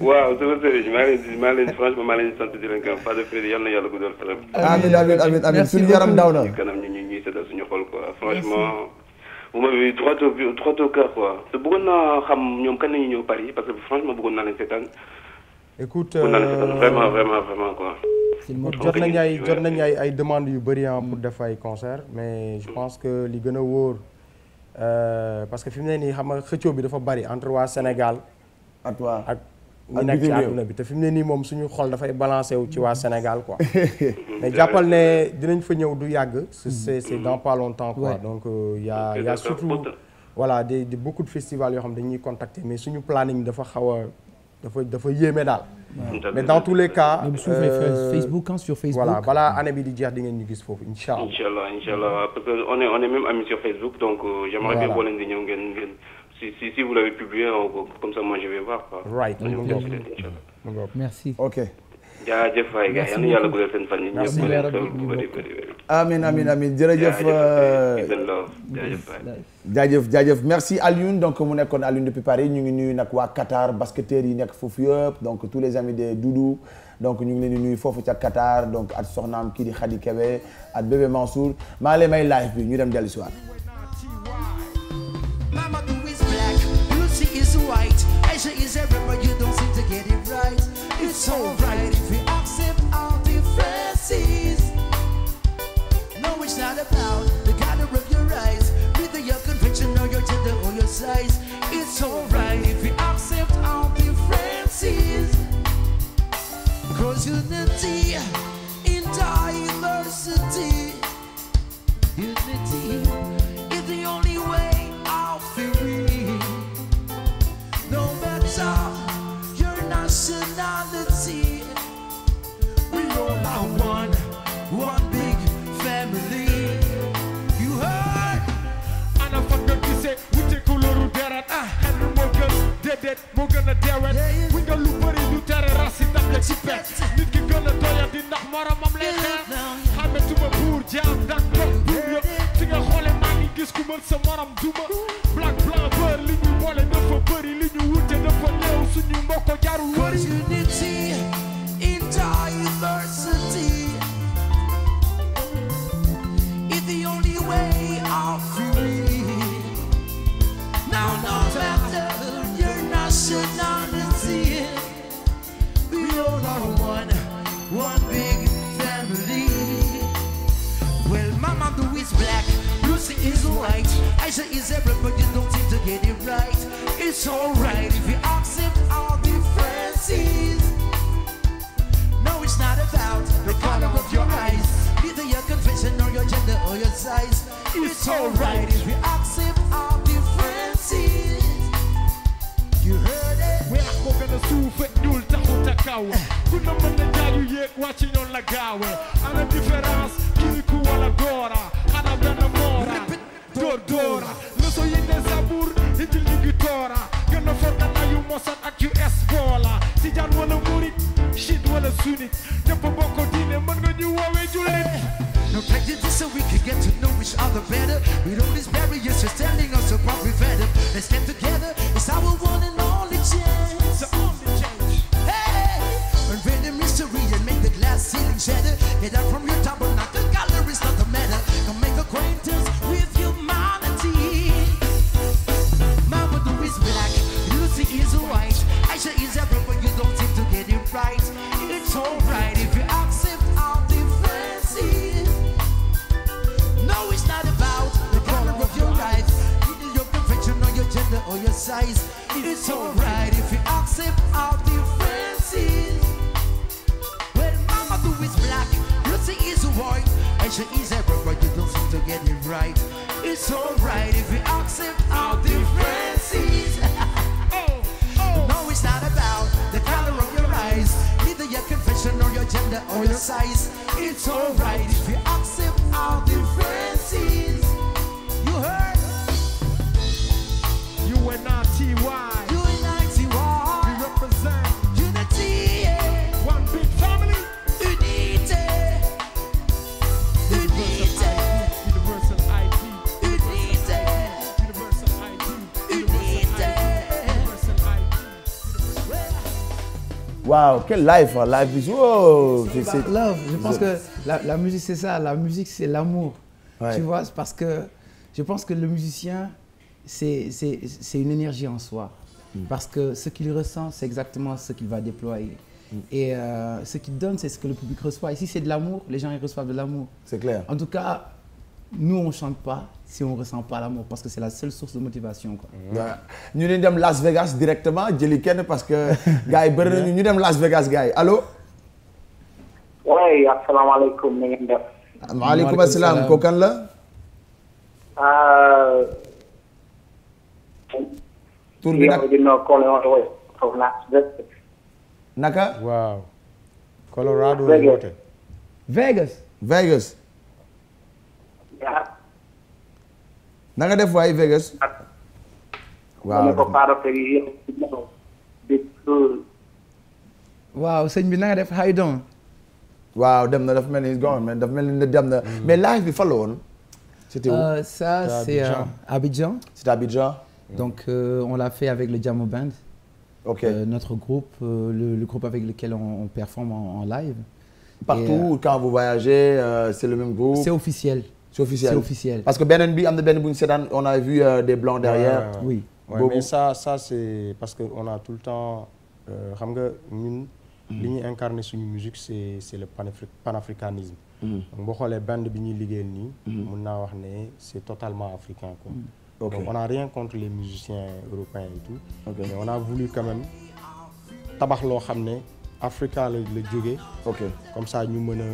waaw sama sëriñ maa leen franchement maa leen sant di leen gërëm Fada Freddy yal na yàlla guddal fanam. amiin suñu yaram daw na. kanam ñuy seddal suñu xol quoi franchement. vous m'avez droit au cœur quoi. te bëggoon naa xam ñoom kan la ñuy ñëw Paris parce que franchement bëggoon naa leen seetaan. écoute bëggoon naa leen seetaan vraiment quoi. jot nañ ay demandes yu bëri pour def ay concert mais je pense que li gën a wóor parce que fi mu ne nii xam nga xëccoo bi dafa bëri entre waa Sénégal. ak ñu nekk ci àdduna bi te fi mu ne nii moom suñu xol dafay balancé wu ci waa Sénégal quoi mais jàppal ne dinañ fa ñëw du yàgg c'est dans pas longtemps quoi donc y a surtout voilà des beaucoup de festivals yoo xam dañuy contacter mais suñu planning dafa xaw a dafa yéeme daal mais dans tous les cas. Facebook sur Facebook. voilà balaa année bi di jeex di ngeen ñu gis foofu incha allah. incha allah parce que on est même amis sur Facebook donc j'aimerais bien boo leen di ñëw ngeen si vous l'avez publié comme ça moi je vais voir quoi. right merci. ok. jaajëf waay gars yal na yàlla guddal seen fan yi ñëpp amiin jërëjëf jaajëf merci Alioune donc mu nekkoon Alioune depuis Paris ñu ngi nuyu nag waa Qatar basketteurs yi nekk foofu yëpp donc tous les amis de Doudou donc ñu ngi leen di nuyu foofu ca Qatar donc at soxnaam kii di Khady Kébé at bébé Mansour maa ngi lay may live bi ñu dem dellu si waat. Mamadou is black, Lucy is white, Aisha is everywhere, you don't seem to get it right. It's alright if we accept our differences. No, it's not about the color of your eyes, whether your conviction or your gender or your size. It's alright if we accept our differences. Cause unity in diversity. Unity is the only way out free. No matter your nationality, we all are one big family. You heard? And I forgot to say, we take a little deret, and we dead, we're gonna dare it. We gonna look for it, you tell it, Rassi, that's the pet. Nit ki gonna doya di ndax maramam lay xeex. Xame tuma buur jaam dak bok buur yëpp. Fi nga xoole maa ngi gis ku mën sa morom duma. Black blanc beur li ñu boole dafa bëri li ñu wute dafa néew suñu mbokk jarul wëri. Unity in diversity is the only way out free. Now no matter your nationality, we all are one big family. Well, Mamadou is black, Lucy is white, Aisha is everywhere, you don't seem to get it right. It's alright if you accept our differences. No, it's not about the color of your eyes, either your confession or your gender or your size. It's alright if you accept our differences. You heard it? We're not gonna suufe ñuul taxu ta kaw. Ku na mën na jaayu yéeg wàcc ñoon la gaawe. Ana différence kiriku wala doora. Ana benn moora. Doora. Leso yi ne sabur injil ñi ngi toora. Gën a for na yu mosat ak US boola. Tijaan wala murit, shit wala sunnit. Ñëpp bokk diine mën nga ñu woowee jullit. No prejudice so we can get to know each other better. We know these barriers just telling us about prevent it. Let's get together, it's our one and only chance. The only change. Hey, unveil the mystery and make the glass ceiling shatter. Get out from your tabernacle, gallery's not the matter. Come make acquaintance with humanity. Mamadou is black, Lucy is white, Aisha is everywhere, you don't seem to get it right. It's alright if you accept our differences. No, it's not about the color of your eyes, either your confession or your gender or your size. It's alright if you accept our differences. Well, Mamadou is black, Lucy is white, Aisha is everywhere, you don't seem to get it right. It's alright if you accept our differences. No, it's not about the color of your eyes, either your confession or your gender or your size. It's alright if you accept our differences. You heard? UNITY. We represent unity. One big family. Unity. Universal ID. Unity. Universal ID. Unity. Universal ID. Waouh, quel live, live. Oh, c'est love. Je pense que la musique c'est ça, la musique c'est l'amour. Ouais. Tu vois, parce que je pense que le musicien c'est une énergie en soi. Parce que ce qu'il ressent, c'est exactement ce qu'il va déployer. Et ce qu'il donne, c'est ce que le public reçoit. Et si c'est de l'amour, les gens ils reçoivent de l'amour. C'est clair. En tout cas, nous on chante pas si on ressent pas l'amour, parce que c'est la seule source de motivation, quoi. Ñu ne dem Las Vegas directement jëli kenn parce que gars yi bëri nañu ñu dem Las Vegas gars yi allo. oui asalaamaaleykum na ngeen def. maaleykum asalaam kooku kan la. tur bi nag dina collé woon foofu Las Vegas. naka. waaw. Colorado la woote. Vegas. na nga def waay Vegas. waaw sëñ bi na nga def how you doing. waaw dem na dafa mel ni government dafa mel ni dem na mais live bi fa la woon. c'était où? Ça c'est Abidjan. C'est Abidjan. Donc on l'a fait avec le Jamo Band. Ok. Notre groupe, le groupe avec lequel on performe en live. Partout quand vous voyagez, c'est le même groupe. C'est officiel. C'est officiel. C'est officiel. Parce que beneen bi am na benn bu ñu seetaan on a vu des blancs derrière. Oui. Ouais, mais ça c'est parce que on a tout le temps xam nga ñun. li ñuy incarner suñu musique c'est le panafricanisme. donc boo xoolee band bi ñuy liggéeyal nii. mun naa wax ne c'est totalement africain quoi. Okay. Donc on n'a rien contre les musiciens européens et tout. Okay. Mais on a voulu quand même tabax loo xam ne africain la jógee. Ok. Comme ça ñu mën a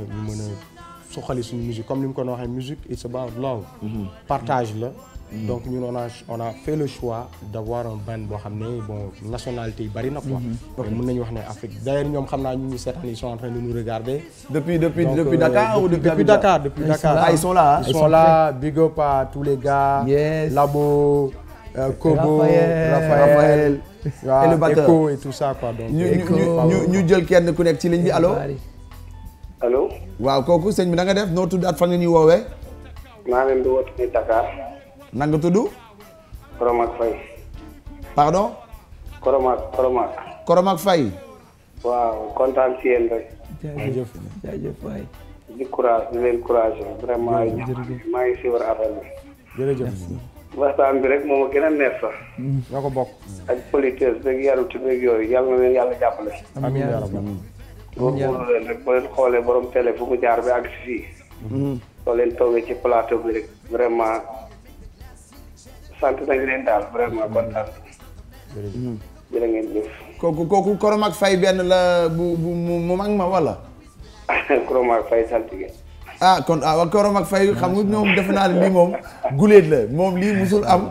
soxali suñu musique comme ni mu ko waxee musique it's about love. Partage la. Donc ñun on a fait le choix d'avoir un band boo xam ne bon nationalité yi bari na quoi. Donc mën nañu wax ne Afrique d'ailleurs ñoom xam naa ñu ngi seetaan ils sont en train de nous regarder. Depuis Dakar ou depuis Dakar. Ah ils sont là. Ils sont là. Big up à tous les gars. Yes. Labo, Kobo, Raphaël. Et le batteur. Echo et tout ça quoi. Donc ñu jël kenn ku nekk ci ligne bi allo. allo. waaw kooku sëñ bi na nga def noo tudd at fan nga ñuy woowee. maa leen di woote Dakar. na nga tudd. Koromak Faye. pardon. Koromak Faye. waaw kontaan ci yéen rek. jaajëf waay. di leen courage vraiment maa ngi suivre affaire bi. jërëjëf. waxtaan bi rek moom a gën a neex sax. ñoo ko bokk. ak politesse beeg yaruti beeg yooyu yàlla na leen yàlla jàppale. amiin yaa rabbi. boo leen rek boo leen xoolee borom télé fu mu jaar bi ak si fii. soo leen toogee ci plateau bi rek vraiment. sant nañ leen daal vraiment kontaan. jërë ngeen jëf. kooku Koromak Faye benn la bu mu mag ma wala. Koromak Faye saltige. ah kon Koromak Faye xam nga ñoom defe naa ne lii moom guléet la moom lii musul am.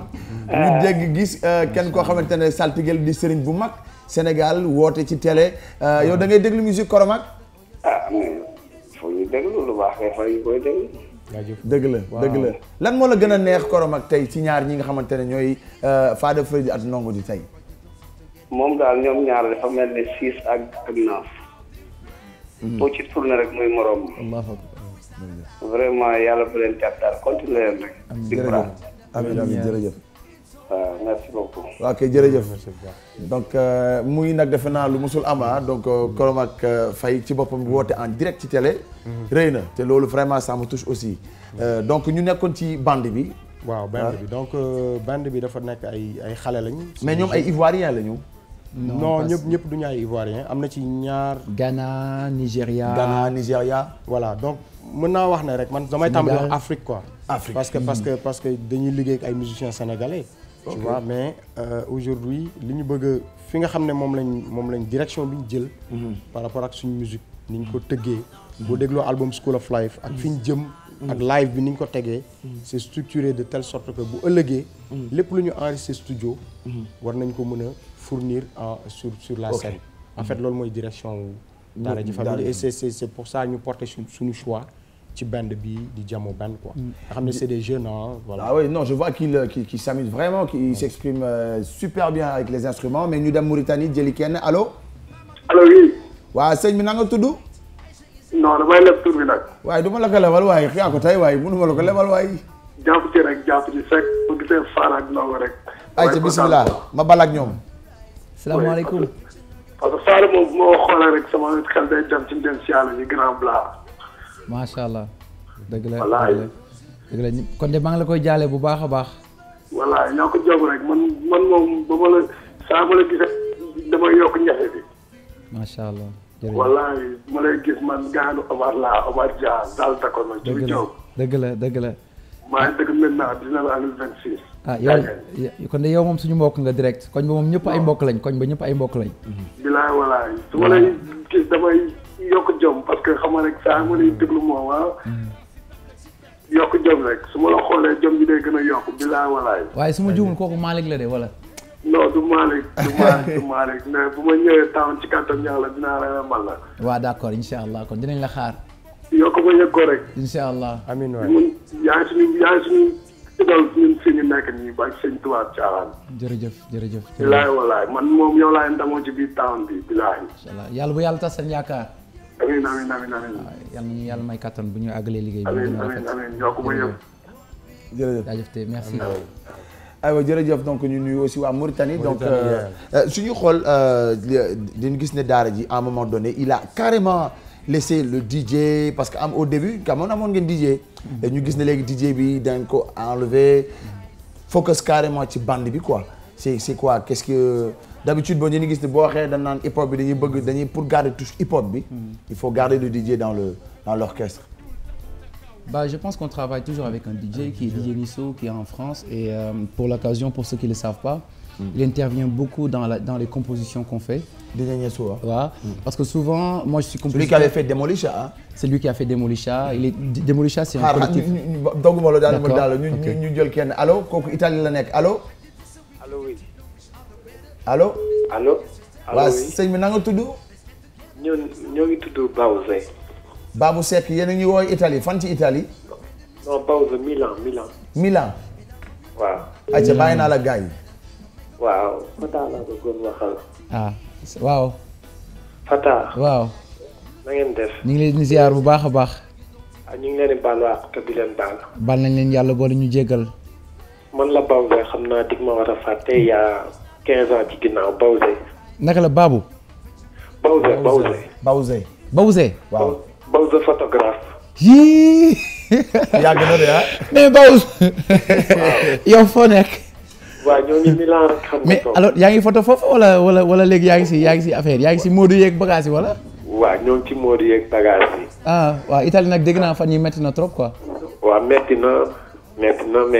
ñu dégg gis kenn koo xamante ne saltige di sëriñ bu mag Sénégal woote ci télé yow da ngay déglu musique Koromak. ah mais faut ñu déglu lu baax kay fa ñu koy déglu. dëgg la lan moo la gën a neex Koromak tey ci ñaar ñi nga xamante ne ñooy Fada Freddy ak Ndongo di tey. moom daal ñoom ñaar dafa mel ni 6 ak 9. boo ci tourné rek muy morom. vraiment yàlla bu leen cat daal continuer leen rek. amiin jërëjëf. waaw merci beaucoup. ok jërëjëf. donc muy nag defe naa lu musul ama donc Koromak Faye ci boppam woote en direct ci télé. rëy na te loolu vraiment ça me touche aussi. donc ñu nekkoon ci bande bi. waaw bande bi donc bande bi dafa nekk ay xale lañ. mais ñoom ay ivoiriens lañu. non ñëpp duñu ay ivoiriens am na ci ñaar. Ghana Nigéria. voilà donc mën naa wax ne rek man damay tàmbali wax Afrique quoi. Afrique parce que dañuy liggéey ak ay musiciens sénégalais. tu vois mais aujourd'hui li ñu bëgg fi nga xam ne moom lañ direction bi ñu jël. par rapport ak suñu musique ni ñu ko tëggee. boo dégloo album School of Life ak fi ñu jëm. ak live bi ni ñu ko tegee. c'est structuré de telle sorte que bu ëllëgee. lépp lu ñu enregistré studio. war nañ ko mën a fournir sur la scène. en fait loolu mooy direction wu. Daara J Family et c'est pour ça ñu porter suñu choix. ci band bi di Jamo Band quoi. nga xam ne c'est des jeunes voilà. ah oui non je vois qu'il s'amuse vraiment qu'il s'exprime super bien avec les instruments mais ñu dem Mauritanie jëli kenn allo. allo oui. waaw sëñ bi na nga tudd. non damay leb tur bi nag. waaye du ma la ko lebal waaye yaa ko tey waaye mënu ma la ko lebal waaye. jàpp ci rek jàpp ci fekk bu gisee Fara ak Ndongo rek. ayca bismillah ma bal ak ñoom. salaamaaleykum. parce que Fara moom bu ma xoolee rek sama xel day dem ci ndem si yàlla ñu grand blanc. macha allah. dëgg la wallaay dëgg la kon de maa ngi la koy jaale bu baax a baax. wallaay ñoo ko jóg rek man moom ba ma la saa ma la gisee damay yokk ñafe bi. macha allah jërëjëf wallaay ma lay gis man gaanu Omar Dia daal ta ko ma. dëgg la. maa ngi dëgg maintenant 19 2026. ah yow kon de yow moom suñu mbokk nga direct koñ ba moom ñëpp ay mbokk lañ koñ ba ñëpp ay mbokk lañ. bilaay wallaay su ma lay gis damay yokk jom parce que xam nga rek saa ma lay déglu moom yokk jom rek su ma la xoolee jom bi day gën a yokk bilaay wallaay. waaye su ma juumul kooku Malick la de wala. non du Malick mais bu ma ñëwee tawoon ci kàttan yàlla dinaa la man la. waaw d'accord incha allah kon dinañ la xaar. yokk ko yëg ko rek. incha allah amiin waay. mun yaa ngi suñu idol ñun fi ñu nekk nii ba sëñ tubaab caaxaan. jërëjëf. bilaay walaay man moom yow laay ndamoo ci biir tawoon bi bilaay. incha allah yàlla bu yàlla tas seen yaakaar. amiin. yàlla nañu yàlla may kattan bu ñu àggalee liggéey bi. amiin yokk ko yëg. jërëjëf jaajëf te merci. aywa jërëjëf donc ñu nuyu aussi waa Mauritanie donc suñu xool dañu gis ne daara ji à un moment donné il a carrément laissé le DJ parce que au début amoon ngeen DJ. ñu gis ne léegi DJ bi dañ ko enlever focus carrément ci bande bi quoi c'est quoi qu'est-ce que d'habitude boo ñu gis ne boo waxee dañ naan hip hop bi dañuy pour garder touche hip hop bi il faut garder le DJ dans l'orchestre. Bah, je pense qu'on travaille toujours avec un DJ qui est DJ Nisso, qui est en France. Et pour l'occasion, pour ceux qui ne le savent pas, il intervient beaucoup dans les compositions qu'on fait. DJ Nisso, hein? Ouais. Parce que souvent, moi je suis compositeur. Celui qui avait fait Démolisha, hein? C'est lui qui a fait Démolisha. Démolisha, c'est un collectif. Allô, kooku Italie la nekk. Allô? Allô, oui. Allô? Allô? Waaw, sëñ bi na nga tudd? ñoo ngi tudd Bawze. Babou Seck yéen a ngi woy Italie fan ci Italie. non Bawze Milan. waaw. ayca bàyyi naa la gars yi. waaw Fata laa bëggoon waxal. waaw. Fata. waaw. na ngeen def. ñu ngi leen di ziar bu baax a baax. ñu ngi leen di baal wax te di leen baal. baal nañ leen yàlla boole ñu jéggal. man la Bawze xam naa dig ma war a fàtte il y a 15 ans ci ginnaaw Bawze. naka la Babou. Bawze. waaw. Bawze photographe. yii. yàgg na de ah. mais Bawze. yow foo nekk. waaw ñoo ngi Milan rek xam nga. mais alors yaa ngi photo foofu wala léegi yaa ngi si affaire yaa ngi si Modou yeeg bagage yi wala. waaw ñoo ngi ci Modou yeeg bagage yi. waaw Italie nag dégg naa fan yi métti na trop quoi. waaw métti na mais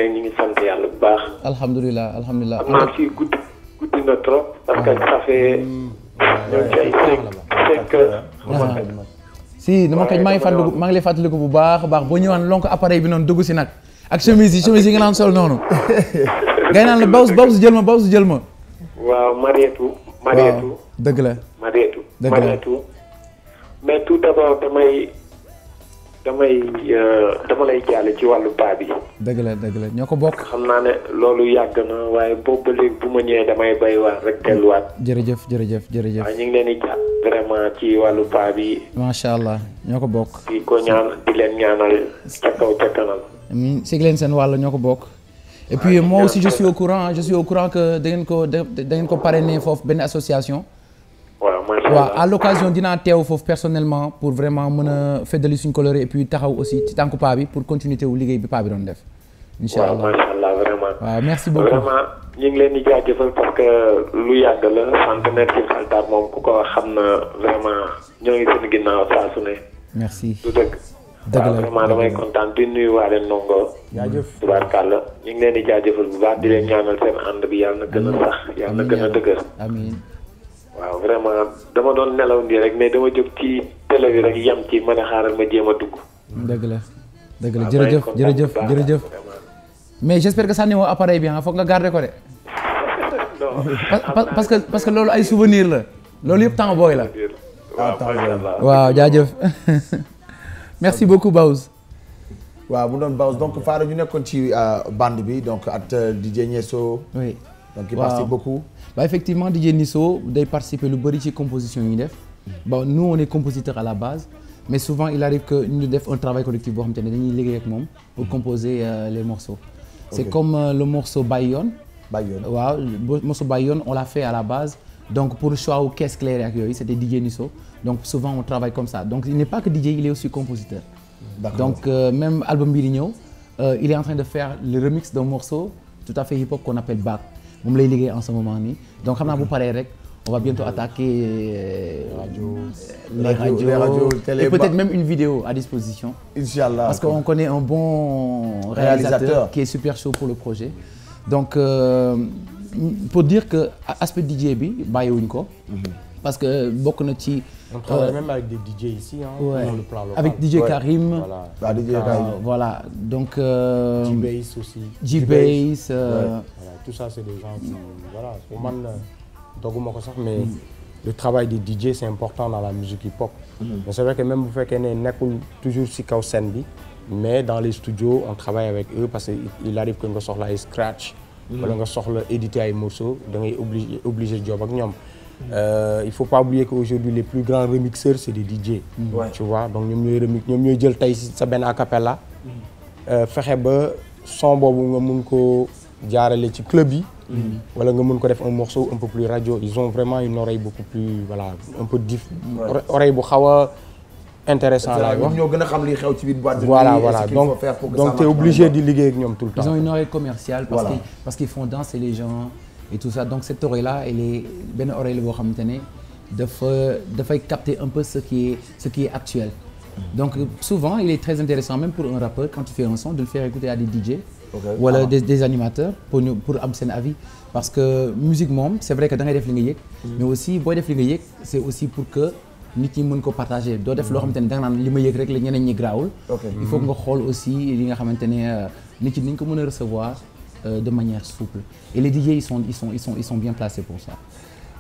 ñu ngi sant yàlla bu baax. alhamdulilah. xam naa fii guddi na trop. parce que ça fait. ñoo ngi ci ay 5 heures. si dama kañ maa ngi lay fàttaliku bu baax a baax boo ñëwaan lonk appareil bi noonu dugg si nag ak chemise yi nga naan sol noonu ngay naan la Bawze jël ma waaw Marietou dëgg la mais tout d'abord dama lay jàlle ci wàllu paa bi. dëgg la ñoo ko bokk. xam naa ne loolu yàgg na waaye boobu ba léegi bu ma ñëwee damay baywaat rek delluwaat. jërëjëf. waaw ñu ngi leen di jàpp vraiment ci wàllu paa bi. macha allah ñoo ko bokk. di ko di leen ñaanal ca kaw ca kanam. sig leen seen wàll ñoo ko bokk. et puis moi aussi je suis au courant que da ngeen ko parrainer foofu benn association. waaw à l'occasion dinaa teew foofu personnellement pour vraiment mën a feddali suñ coloré et puis taxaw aussi ci tànku paa bi pour continuité wu liggéey bi paa bi doon def. incha allah waaw macha allah vraiment. waaw merci beaucoup vraiment ñu ngi leen di jaajëfal parce que lu yàgg la centenaire ci Xaltaar moom ku ko wax xam na vraiment ñoo ngi seen ginnaaw saa su ne. merci du dëgg. dëgg la vraiment damay kontaan di nuyu waale Ndongo. jaajëf tubaarkàlla ñu ngi leen di jaajëfal bu baax di leen ñaanal seen ànd bi yàlla na gën a sax yàlla na gën a dëgër. amiin. waaw vraiment dama doon nelaw nii rek mais dama jóg ci télé bi rek yam ci mën a xaaral ma jéem a dugg. dëgg la jërëjëf mais j'espère que sànni woo appareil bi foog nga garder ko de. parce que loolu ay souvenir la loolu yëpp temps booy la. waaw jaajëf. merci beaucoup Bawze. waaw bu doon Bawze donc Fara ñu nekkoon ci bande bi donc at DJ Nisso. oui donc il participe beaucoup. Effectivement DJ Nisso day participer lu bëri ci composition yi ñuy def. bon nous on est compositeur à la base mais souvent il arrive que ñu def un travail collectif boo xamante ne dañuy liggéey ak moom pour composer les morceaux. C'est comme le morceau Bayon. waaw morceau Bayon on l'a fait à la base donc pour le choix wu caisse claire ak yooyu c'était DJ Nisso donc souvent on travaille comme ça donc il n'est pas que DJ il est aussi compositeur. donc même album bii di ñëw il est en train de faire le remix d'un morceau tout à fait hip-hop qu'on appelle Bac moom lay liggéey en ce moment nii donc xam naa bu paree rek on va bientôt attaquer les radios et peut-être même une vidéo à disposition. Inch'Allah. Parce qu'on connaît un bon réalisateur qui est super chaud pour le projet. Donc pour dire que aspect DJ bi bàyyiwuñ ko. parce que bokk na ci. on travaille même avec des DJ ici ouais. dans le plan local. Avec DJ Karim. Voilà. DJ Karim. Voilà donc. G-Bass aussi. G-Bass. Voilà. Tout ça c'est des gens qui voilà pour man dogguma ko sax mais le travail des DJ c'est important dans la musique hip-hop. Mais c'est vrai que même bu fekkee ne nekkul toujours ci kaw scène bi mais dans les studios on travaille avec eux parce que il arrive que nga soxla ay scratch. wala nga soxla éditer ay morceaux da ngay obligé job ak ñoom. Il faut pas oublier qu'aujourd'hui les plus grands remixeurs c'est des DJ. Tu vois donc ñoom ñooy jël tey sa benn acapella. fexe ba son boobu nga mun ko jaarale ci club yi. wala nga mun ko def un morceau un peu plus radio ils ont vraiment une oreille beaucoup plus voilà un peu oreille bu xaw a intéressant laay wax ñoo gën a xam li xew ci biir boîte de nuit. voilà donc t'es obligé di liggéey ak ñoom tout le temps. Ils ont une oreille commerciale parce qu'ils font danser les gens et tout ça donc cette oreille là elle est benn oreille la boo xamante ne dafay capter un peu ce qui est actuel. Donc souvent il est très intéressant même pour un rappeur quand tu fais un son de le faire écouter à des DJ. wala des animateurs pour am seen avis parce que musique moom c'est vrai que da ngay def li nga yëg. mais aussi booy def li nga yëg c'est aussi pour que nit ñi mën ko partager doo def loo xamante ne da nga naan li ma yëg rek la ñeneen ñi grawul. il faut que nga xool aussi li nga xamante ne nit ñi nañ ko mën a recevoir de manière souple et les DJ ils sont bien placés pour ça.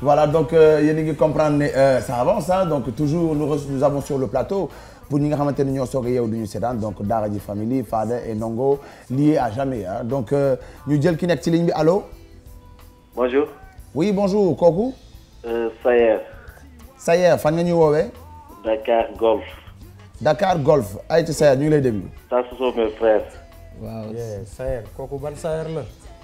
Voilà donc yéen a ngi comprendre ne ça avance donc toujours nous avons sur le plateau. pour ñi nga xamante ne ñoo soog a yeewu du ñu seetaan donc Daara J Family Fada et Ndongo liés à jamais donc ñu jël ki nekk ci ligne bi allo. bonjour. oui bonjour kooku. Sayer. Sayer fan nga ñuy woowee. Dakar Golf. Dakar Golf ay ci Sayer ñu ngi lay déglu. ça ce sont mes frères. waaw Sayer kooku ban Sayer la.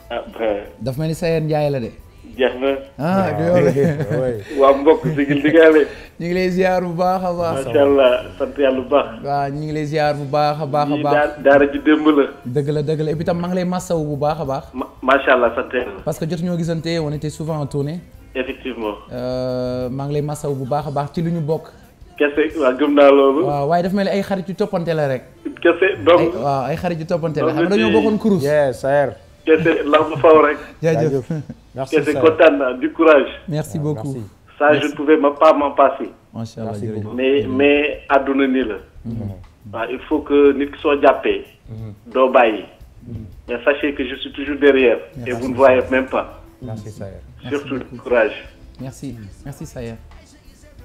ah ben. daf mel ni Sayer Ndiaye la de. jeex na. ah du yow waa mbokk sigil diggaale. ñu ngi lay ziar bu baax a baax. macha allah sant yàlla bu baax. waaw ñu ngi lay ziar bu baax a baax a baax. daara ji démb la. dëgg la et puis tam maa ngi lay massaw bu baax a baax. macha allah sant yàlla. parce que jot ñoo gisante on était souvent en tournée. effectivement. maa ngi lay massaw bu baax a baax ci lu ñu bokk. kese waaw gëm naa loolu. waaw waaye daf mel ni ay xarit yu toppante la rek. kese donc. waaw ay xarit yu toppante la xam nga dañoo bokkoon kurus. Sayer. kese lamb faw rek. jaajëf. merci kese kontaan naa du courage. merci beaucoup. ça je ne pouvais pas m'en passer. macha allah jërëjëf. mais àdduna nii la. waaw il faut que nit ki soo jàppee. doo bàyyi. mais sachez que je suis toujours derrière. et vous ne voyez même pas. merci Sayer. surtout du courage. merci Sayer.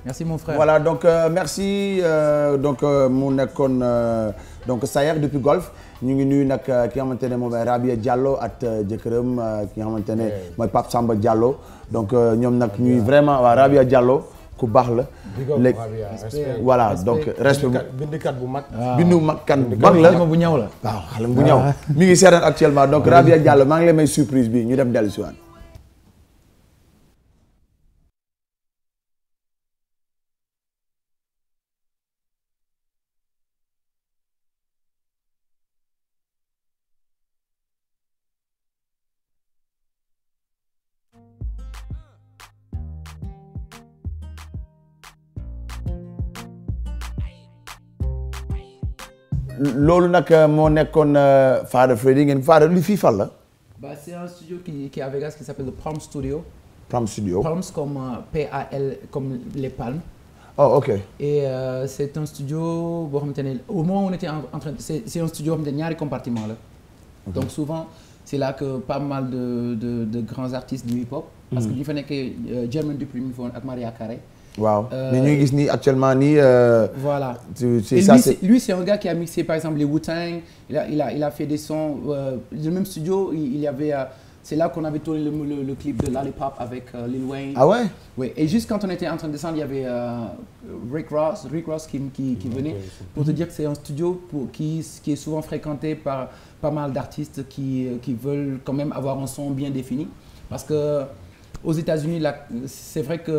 merci mon frère. voilà donc merci donc mu nekkoon donc Sayer depuis Golf ñu ngi nuyu nag ki nga xamante ne moom Rabia Diallo ak jëkkëram ki nga xamante ne mooy Pape Samba Diallo donc ñoom nag ñuy vraiment waa Rabia Diallo ku baax la. léegi voilà donc respect bindikat bu mag. bindu mag kan bu mag la bu ñaw la. waaw xale bu ñaw mi ngi seetaan actuellement donc Rabia Diallo maa ngi lay may surprise bi ñu dem dellu si waat. loolu nag moo nekkoon Fada Freddy ngeen Fada li fii fan la. c'est un studio qui est à Vegas qui s'appelle le Palm Studio. Palm Studio. Palms comme PAL comme les palmes. oh ok. et c'est un studio boo xamante ne au moment où on était en train c'est un studio boo xamante ne ñaari compartiment la. donc souvent c'est là que pas mal de grands artistes du hip-hop. parce que ñu fa nekkee Jermaine Dupri mi ngi foon ak Maria Carey. waaw mais ñuy gis ni actuellement nii. voilà c'est ça lui c'est un gars qui a mixé par exemple les Wu-Tang il a fait des sons le même studio il y avait c'est là qu'on avait tourné le clip de Lollipop avec Lil Wayne. ah ouais. oui et juste quand on était en train de descendre il y avait Rick Ross qui venait pour te dire que c'est un studio qui est souvent fréquenté par pas mal d'artistes qui veulent quand même avoir un son bien défini parce que aux États-Unis c'est vrai que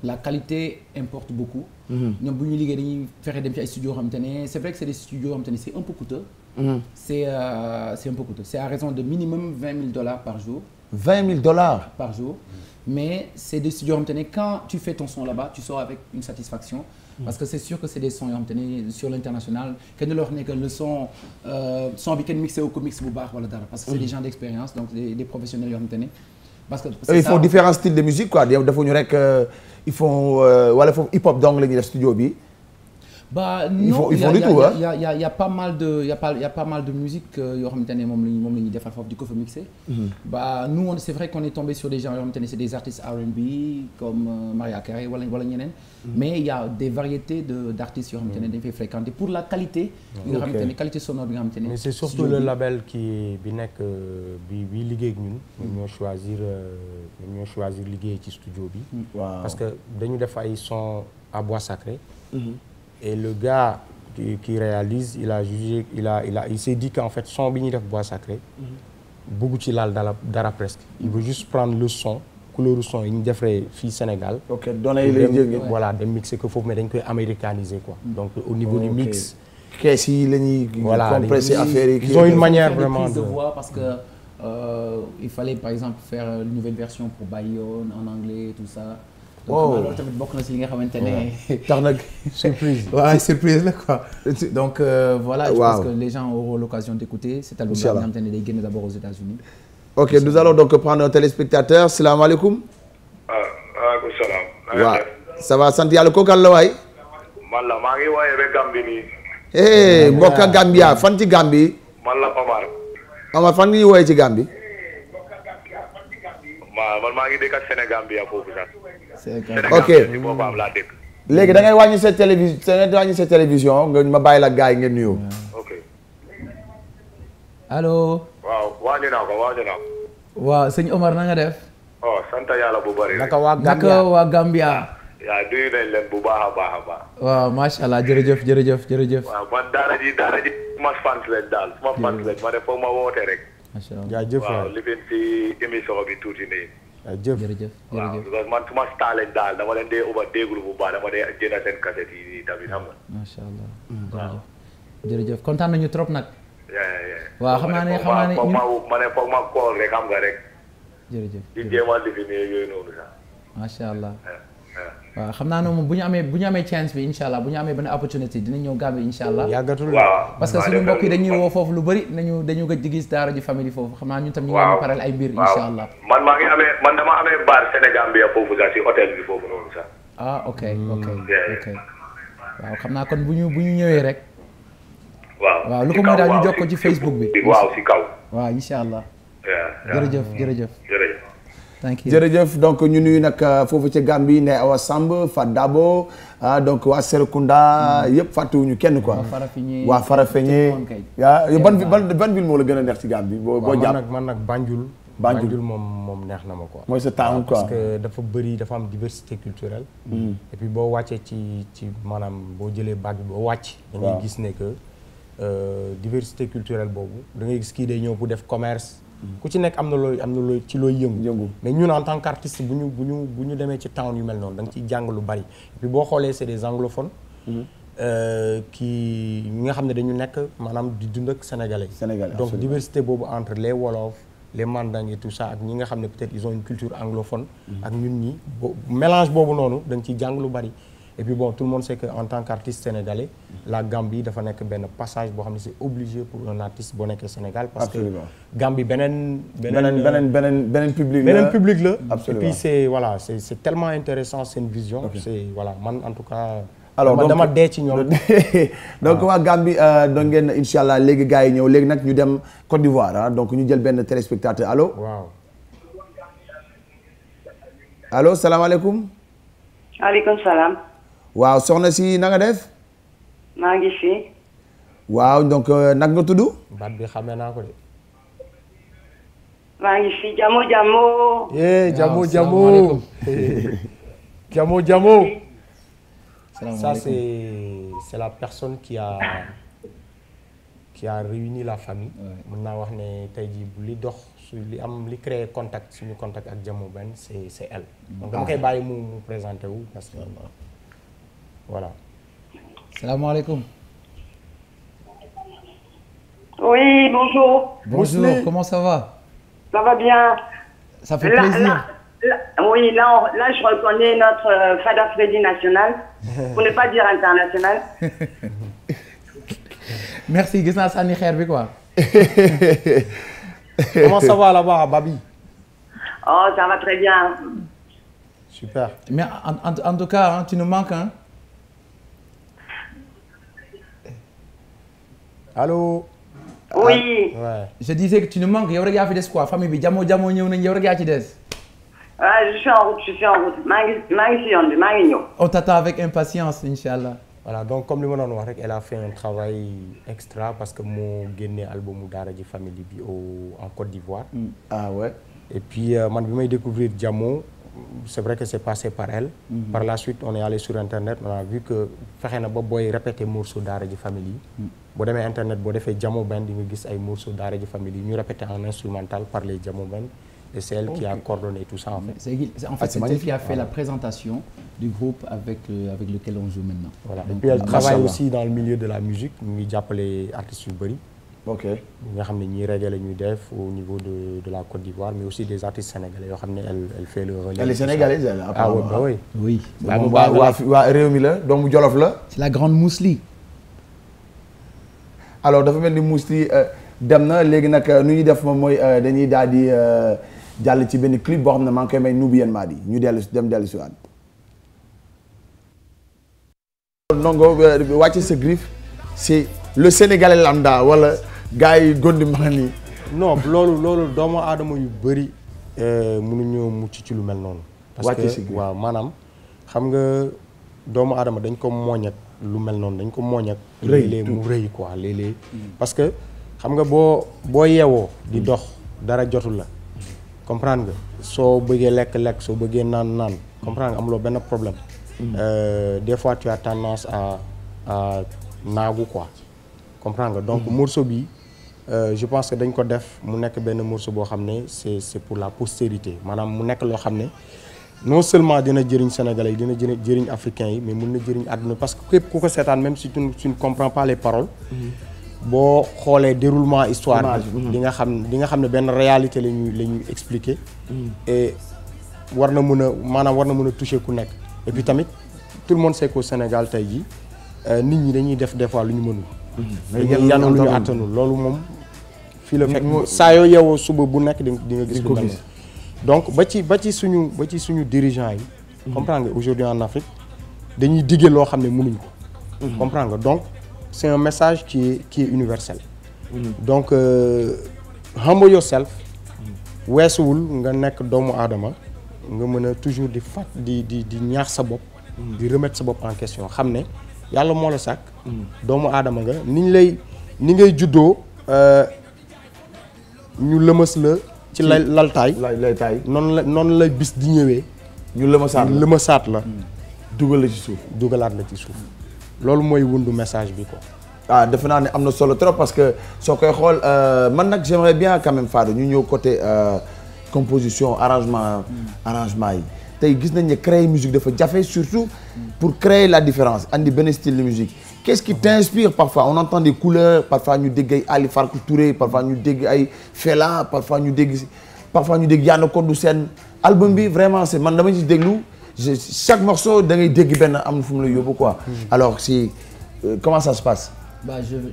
la qualité importe beaucoup. ñoom bu ñu liggéey dañuy fexe dem ci ay studios yoo xamante ne c'est vrai que c'est des studios yoo xamante ne c'est un peu coûteux. c'est un peu coûteux c'est à raison de minimum $20,000 par jour. $20,000 par jour. mais c'est des studios yoo xamante ne quand tu fais ton son là-bas tu sors avec une satisfaction. parce que c'est sûr que c'est des sons yoo xamante ne sur l'international kenn du la wax ne que le son bi kenn mixé wu ko mix bu baax wala dara. parce que c'est des gens d'expérience donc des professionnels yoo xamante ne parce que ils font différents styles de musique quoi defuñu rek ils font wala foofu hip hop donc la ñuy def studio bi. Bah non, il y a pas mal de musique yoo xamante ne moom la ñuy defar foofu di ko fa mixer. Bah nous c'est vrai qu'on est tombé sur des gens yoo xamante ne c'est des artistes R&B comme Mariah Carey wala ñeneen. Mais il y a des variétés d'artistes yoo xamante ne dañ fay fréquenter pour la qualité. bi nga xamante ne qualité sonore bi nga xamante ne. Mais c'est surtout le label bi nekk bi liggéey ak ñun. ñoo choisir liggéey ci studio bi. Parce que dañu def ay son à bois sacré. Et le gars qui réalise il a jugé il s'est dit qu'en fait son bi ñuy def bois sacré bëggu ci laal dara presque il veut juste prendre le son couleur son yi ñu defaree fii Sénégal. ok données yi lay jël voilà dem mixer ko foofu mais dañ koy américaniser quoi. Donc au niveau du mix. kees yi la ñuy compresser affaire yi. ils ont une manière vraiment de voix parce que il fallait par exemple faire une nouvelle version pour Bayonne en anglais tout ça. donc loolu tamit bokk na si li nga xamante ne. tax nag surprise. waaw surprise la quoi. donc voilà. Je pense que les gens auront l'occasion d'écouter cet album nga xamante ne day génn d'abord aux États-Unis. ok nous allons donc prendre un téléspectateur salaamaaleykum. waaleykum salaam. waaw ça va sant yàlla kooku kan la waay. man la maa ngi woowee ba Gambie nii. mbokk Gambia fan ci Gambie. man la Omar. Omar fan nga ñuy woowee ci Gambie. man maa ngi dëkk ak Sénégambia foofu sax. ok léegi da ngay wàññi sa télévision nga ma bàyyi la gars yi ngeen nuyoo. ok. allo. waaw wàññi naa ko. waaw sëñ Omar na nga def. oh sant yàlla bu bari. naka waa Gambia. yaa nuyu nañ leen bu baax a baax. waaw macha allah jërëjëf. waaw man daara ji suma fans leen daal suma fans leen ma ne foog ma woote rek. macha allah jaajëf waaw li leen ci émission bi tuuti nii. jërëjëf waaw parce que man suma star lañ daal dama leen dee déglu bu baax dama dee jënd seen cassette yi tamit xam nga. macha allah jërëjëf kontaan nañu trop nag. waaw xam naa ne ma ne foog ma call rek xam nga rek. jërëjëf di jéem a lifi ne yooyu noonu sax. macha allah. waaw xam naa ne moom bu ñu amee chance bi incha allah bu ñu amee benn opportunité dinañ ñëw Gambie incha allah. yàggatul parce que suñu mbokk yi dañuy woo foofu lu bëri dañu gëj di gis daara ji famille foofu xam naa ñun tam ñu ngi leen paral ay mbir incha allah. man dama amee bar Sénégambia foofu sax si hôtel bi foofu noonu sax. ok waaw xam naa kon bu ñu ñëwee rek. waaw lu ko mooy daal ñu jox ko ci Facebook bi. waaw si kaw. waaw incha allah. jërëjëf. jërëjëf donc ñu nuyu nag foofu ca Gambie ne Awa Samb Fat Dabo donc waa Serekunda yëpp fàttewuñu kenn quoi. waa Farafeñe ban ville moo la gën a neex ci Gambie boo jàpp. man nag Banjul moom neex na ma quoi. mooy sa town quoi parce que dafa am diversité culturelle. et puis boo wàccee ci maanaam boo jëlee bac bi boo wàcc. da ngay gis ne que diversité culturelle boobu da ngay gis kii day ñëw pour def commerce. ku ci nekk am na looy ci looy yëngu. mais ñun en tant qu'artiste bu ñu demee ci town yu mel noonu da nga ciy jàng lu bari et puis boo xoolee c'est des anglophones. ñi nga xam ne dañu nekk maanaam di dund ak sénégalais. donc diversité boobu entre les wolof les mandingues et tout ça ak ñi nga xam ne peut-être ils ont une culture anglophone. ak ñun ñi mélange boobu noonu da nga ciy jàng lu bari. et puis bon tout le monde sait que en tant qu'artiste sénégalais la Gambie dafa nekk benn passage boo xam ne c'est obligé pour un artiste boo nekkee Sénégal. parce que Gambie beneen public la. absolument et puis c'est tellement intéressant seen vision. c'est man en tout cas. alors dama dee ci ñoom. donc waa Gambie donc ngeen incha allah léegi gars yi ñëw léegi nag ñu dem Côte d'Ivoire donc ñu jël benn téléspectateur allo. waaw. allo salaamaaleykum. maaleykum salaam. waaw soxna si na nga def. maa ngi fi. waaw donc nag nga tudd. baat bi xamee naa ko de. maa ngi fi jamo. jamo. Ça c'est la personne qui a réuni la famille. mën naa wax ne tey jii li dox li créé contact suñu contact ak Jamo Ben c'est elle. donc dama koy bàyyi mu présenté wu parce que voilà. salaamaaleykum. oui bonjour. bonjour comment ça va. ça va bien. ça fait plaisir. Oui, là je reconnais notre Fada Freddy national, pour ne pas dire international. Merci, gis naa sànni xeer bi quoi. Comment ça va là-bas, Babi? Oh, ça va très bien. Super. Mais en tout cas, hein, tu nous manques, hein. Allô? Oui. Ouais. Je disais que tu nous manques. Yow rek yaa fi des quoi famille bi jamo ñëw nañ yow rek yaa ci des. Ah, je suis en route. maa ngi si yoon bi maa ngi ñëw. On t'attend avec impatience, Inch'Allah. Voilà, donc comme li ma doon wax rek, elle a fait un travail extra parce que moo génnee albumu Daara J Family bi en Côte d'Ivoire. Ah ouais. Et puis man bi may découvrir Jamo, c'est vrai que c'est passé par elle. Par la suite, on est allé sur internet, on a vu que fexe na ba booy répéter morceau Daara J Family. Boo demee internet boo defee Jamo Band di nga gis ay morceaux Daara J Family ñu répété en instrumental par les Jamo Band. Et c'est elle qui a coordonné tout ça en fait. C'est elle qui a fait la présentation du groupe avec lequel on joue maintenant. Voilà. Donc, et puis elle travaille aussi dans le milieu de la musique, mu ngi jàppale artistes yu bëri. Ok. nga xam ne ñii reggae la ñuy def au niveau de la Côte d'Ivoire, mais aussi des artistes sénégalais yoo xam ne elle fait le relais. Elle est sénégalaise elle apparemment. Ah oui. Oui. waa réew mi la doomu Jolof la. C'est la grande Mousli. Alors dafa mel ni Mousli dem na léegi nag nu ñuy def moom mooy dañuy daal di jàll ci benn clip boo xam ne maa ngi koy may Nubian Madi ñu dellu si waat. Ndongo wàcce sa griffe c'est le Sénégalais lambda wala gars yi gondi ma nii. non loolu doomu aadama yu bëri mënuñoo mucc ci lu mel noonu. parce que waaw maanaam xam nga doomu aadama dañ ko mooñ ak lu mel noonu dañ ko mooñ ak. léeg-léeg mu rëy quoi léeg-léeg. parce que xam nga boo yeewoo di dox dara jotul la. comprendre nga soo bëggee lekk soo bëggee naan comprendre nga amuloo benn problème. Des fois tu as tendance à naagu quoi. comprendre nga donc morceau bi je pense que dañ ko def mu nekk benn morceau boo xam ne c'est pour la postérité maanaam mu nekk loo xam ne non seulement dina jëriñ Sénégalais yi dina jëriñ africains yi mais mun na jëriñ àdduna parce que képp ku ko seetaan même si tu ne comprends pas les paroles. boo xoolee déroulement histoire bi di nga xam ne benn réalité la ñuy expliquer. et war na mën a toucher ku nekk. et puis tamit tout le monde sait qu'au Sénégal tey jii nit ñi dañuy def des fois lu ñu mënul. dañuy yanu lu ñu àttanul loolu moom. fii la fekk saa yoo yeewoo suba bu nekk di nga gis lu mel donc ba ci suñu dirigeants yi. comprendre nga aujourd'hui en Afrique dañuy digge loo xam ne mënuñ ko. comprendre nga donc c'est un message qui est universel. donc humble yourself. weesuwul nga nekk doomu aadama nga mën a toujours di ñaax sa bopp. di remettre sa bopp en question xam ne yàlla moo la sàkk. doomu aadama nga ni ngay juddoo ñu lëmas la ci laltaay noonu la bis di ñëwee. ñu lëmasaat la dugalaat la ci suuf loolu mooy wundu message bi quoi. ah defe naa ne am na solo trop parce que soo koy xool man nag j'aimerais bien quand même Fado ñu ñëw côté composition arrangement yi tey gis nañ ne créer musique dafa jafe surtout pour créer la différence andi benn style de musique qu'est-ce qui t'inspire parfois on entend des couleurs parfois ñu dégg ay Ali Farka Touré parfois ñu dégg ay Fela parfois ñu dégg Yana Kodou Sène album bi vraiment c'est man dama ci déglu chaque morceau da ngay dégg benn am na fu mu la yóbbu quoi alors si comment ça se passe.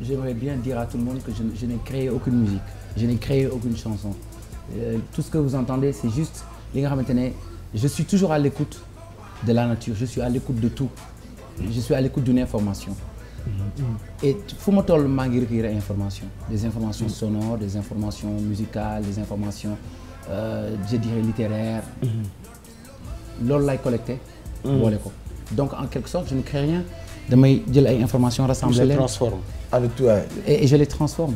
J'aimerais bien dire à tout le monde que je n'ai créé aucune musique, je n'ai créé aucune chanson. Tout ce que vous entendez, c'est juste li nga xamante ne je suis toujours à l'écoute de la nature, je suis à l'écoute de tout. Je suis à l'écoute d'une information. Et fu ma toll maa ngi recueillir information, des informations sonores, des informations musicales, des informations je dirais littéraires. Loolu lay collecté. boole ko. Donc en quelque sorte, je ne crée rien. damay jël ay informations rassemblées leen et je les transforme.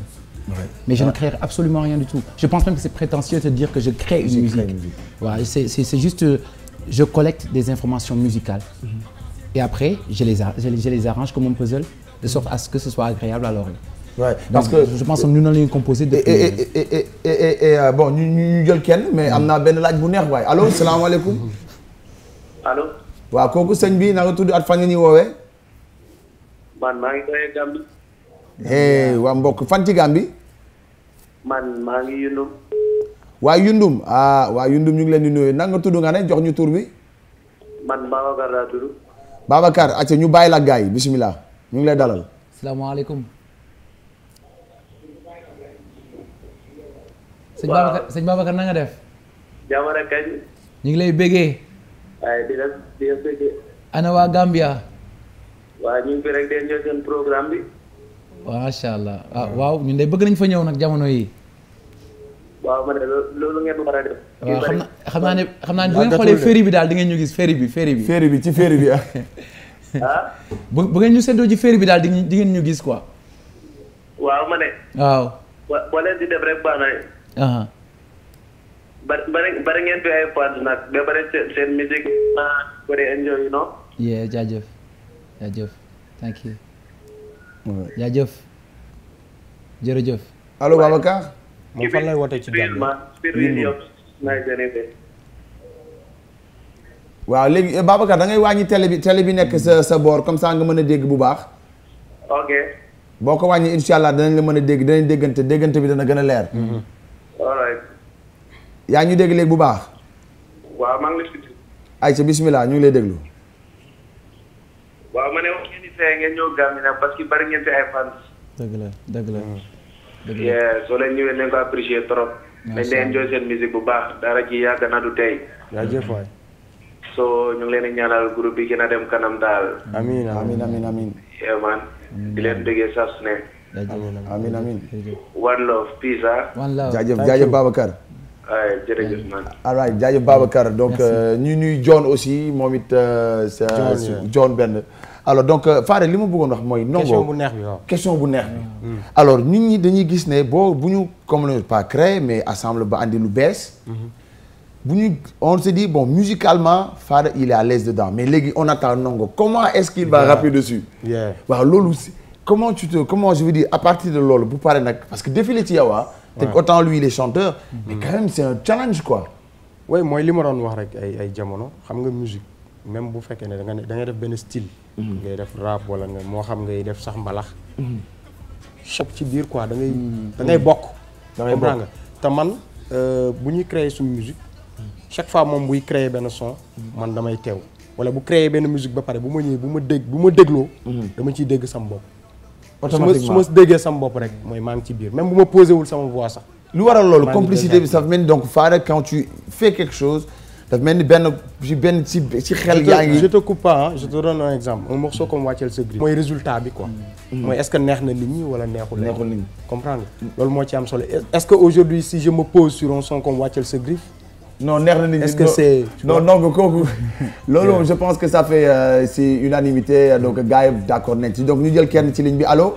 Mais je ne crée absolument rien du tout. Je pense même que c'est prétentieux de dire que je crée une musique. Ouais, c'est juste je collecte des informations musicales et après je les arrange comme un puzzle de sorte à ce que ce soit agréable à l'oreille. Ouais, parce que je pense que nous allons composer depuis. Et bon ñu jël kenn mais am naa benn laaj bu neex waaye allo salaamaaleykum. allo. waaw kooku sëñ bi na nga tudd at fan nga ñuy woowee. man maa ngi doon Gambie. waa mbokk fan ci Gambie. man maa ngi Yundum. waa Yundum waa Yundum ñu ngi leen di nuyu nan nga tudd nga ne jox ñu tur bi. man Babacar laa tudd. Babacar acca ñu bàyyi la gars yi bismillah ñu ngi lay dalal. salaamaaleykum. waaw sëñ Babacar na nga def. jamono kañ. ñu ngi lay bëggee. waaye di la bëggee. ana waa Gambia. waaw ñu ngi fi rek de seen programme bi. macha allah waaw ñun de bëgg nañ fa ñëw nag jamono yi. waaw ma ne loolu ngeen war a def. waaw xam naa ne bu ngeen xoolee ferry bi daal di ngeen ñu gis ferry bi. ferry bi ci ferry bi ah. bu ngeen ñu séddoo ci ferry bi daal di ngeen ñu gis quoi. waaw ma ne. waaw. boo leen di def rek baax na. bari ngeen fi ay fans nag ba bari seen musique ko dee enjoy you know. yeah jaajëf thank you. jaajëf jërëjëf. allo Babacar. moom fan lay wootee ci Gambie. waaw léegi Babacar da ngay wàññi télé bi nekk sa boor comme ça nga mën a dégg bu baax. ok. boo ko wàññi incha allah danañ la mën a dégg danañ déggante bi dana gën a leer. alright. yaa ngi ñu dégg léegi bu baax. waaw maa ngi lay déglu. ayca bismillah ñu ngi lay déglu. waaw ma ne wax ngeen di fee ngeen ñëw Gambie nag parce que bari ngeen fi ay fans. dëgg la. soo leen ñëwee nañ ko apprécier trop. dañ leen enjoy seen musique bu baax dara ji yàgg na du tey. jaajëf waay. so ñu ngi leen di ñaanal groupe bi gën a dem kanam daal. amiin. yeah man. di leen déggee saa su ne. amiin. one love peace one love jaajëf Babacar. waaye jërëjëf man. alright jaajëf Babacar donc ñu nuy John aussi moom it. John benn. alors donc Fare li ma bëggoon wax mooy. question bu neex bi waaw question bu neex bi. alors nit ñi dañuy gis ne bu ñu comme pas créé mais assemble ba andi lu bees. On se dit bon musicalement Fare il est à l'aise dedans mais léegi on attend Ndongo comment est-ce qu'il va rapper dessus. waaw loolu comment je veux dire à partir de loolu bu pare nag parce que défilé ci yow autant lui il est chanteur. mais quand même c'est un challenge quoi. oui mooy li ma doon wax rek ay jamono xam nga musique même bu fekkee ne da ngay def benn style. ngay def rap wala nga moo xam ngay def sax mbalax. choc ci biir quoi da ngay bokk. comprends nga te man bu ñuy créer suñu musique chaque fois moom buy créer benn son man damay teew wala bu créer benn musique ba pare bu ma ñëwee bu ma dégloo. dama ciy dégg sama bopp. automatiquement su ma déggee sama bopp rek mooy maa ngi ci biir même bu ma posé wul sama voix sax. lu waral loolu complicité bi sax mel ni donc Fare quand tu fais quelque chose daf mel ni benn ci xel yaa ngi. je te coupe pas je te donne un exemple un morceau comme Wàcceel sa Griffe mooy résultat bi quoi. mooy est-ce que neex na nit ñi wala neexul nit ñi. comprendre nga loolu moo ci am solo est-ce que aujourd'hui si je me pose sur un son comme Wàcceel sa Griffe. non neex na nit ñi est-ce que c'est. non kooku loolu je pense que ça fait c'est unanimité donc gars yi d'accord nañ ci donc ñu jël kenn ci ligne bi allo.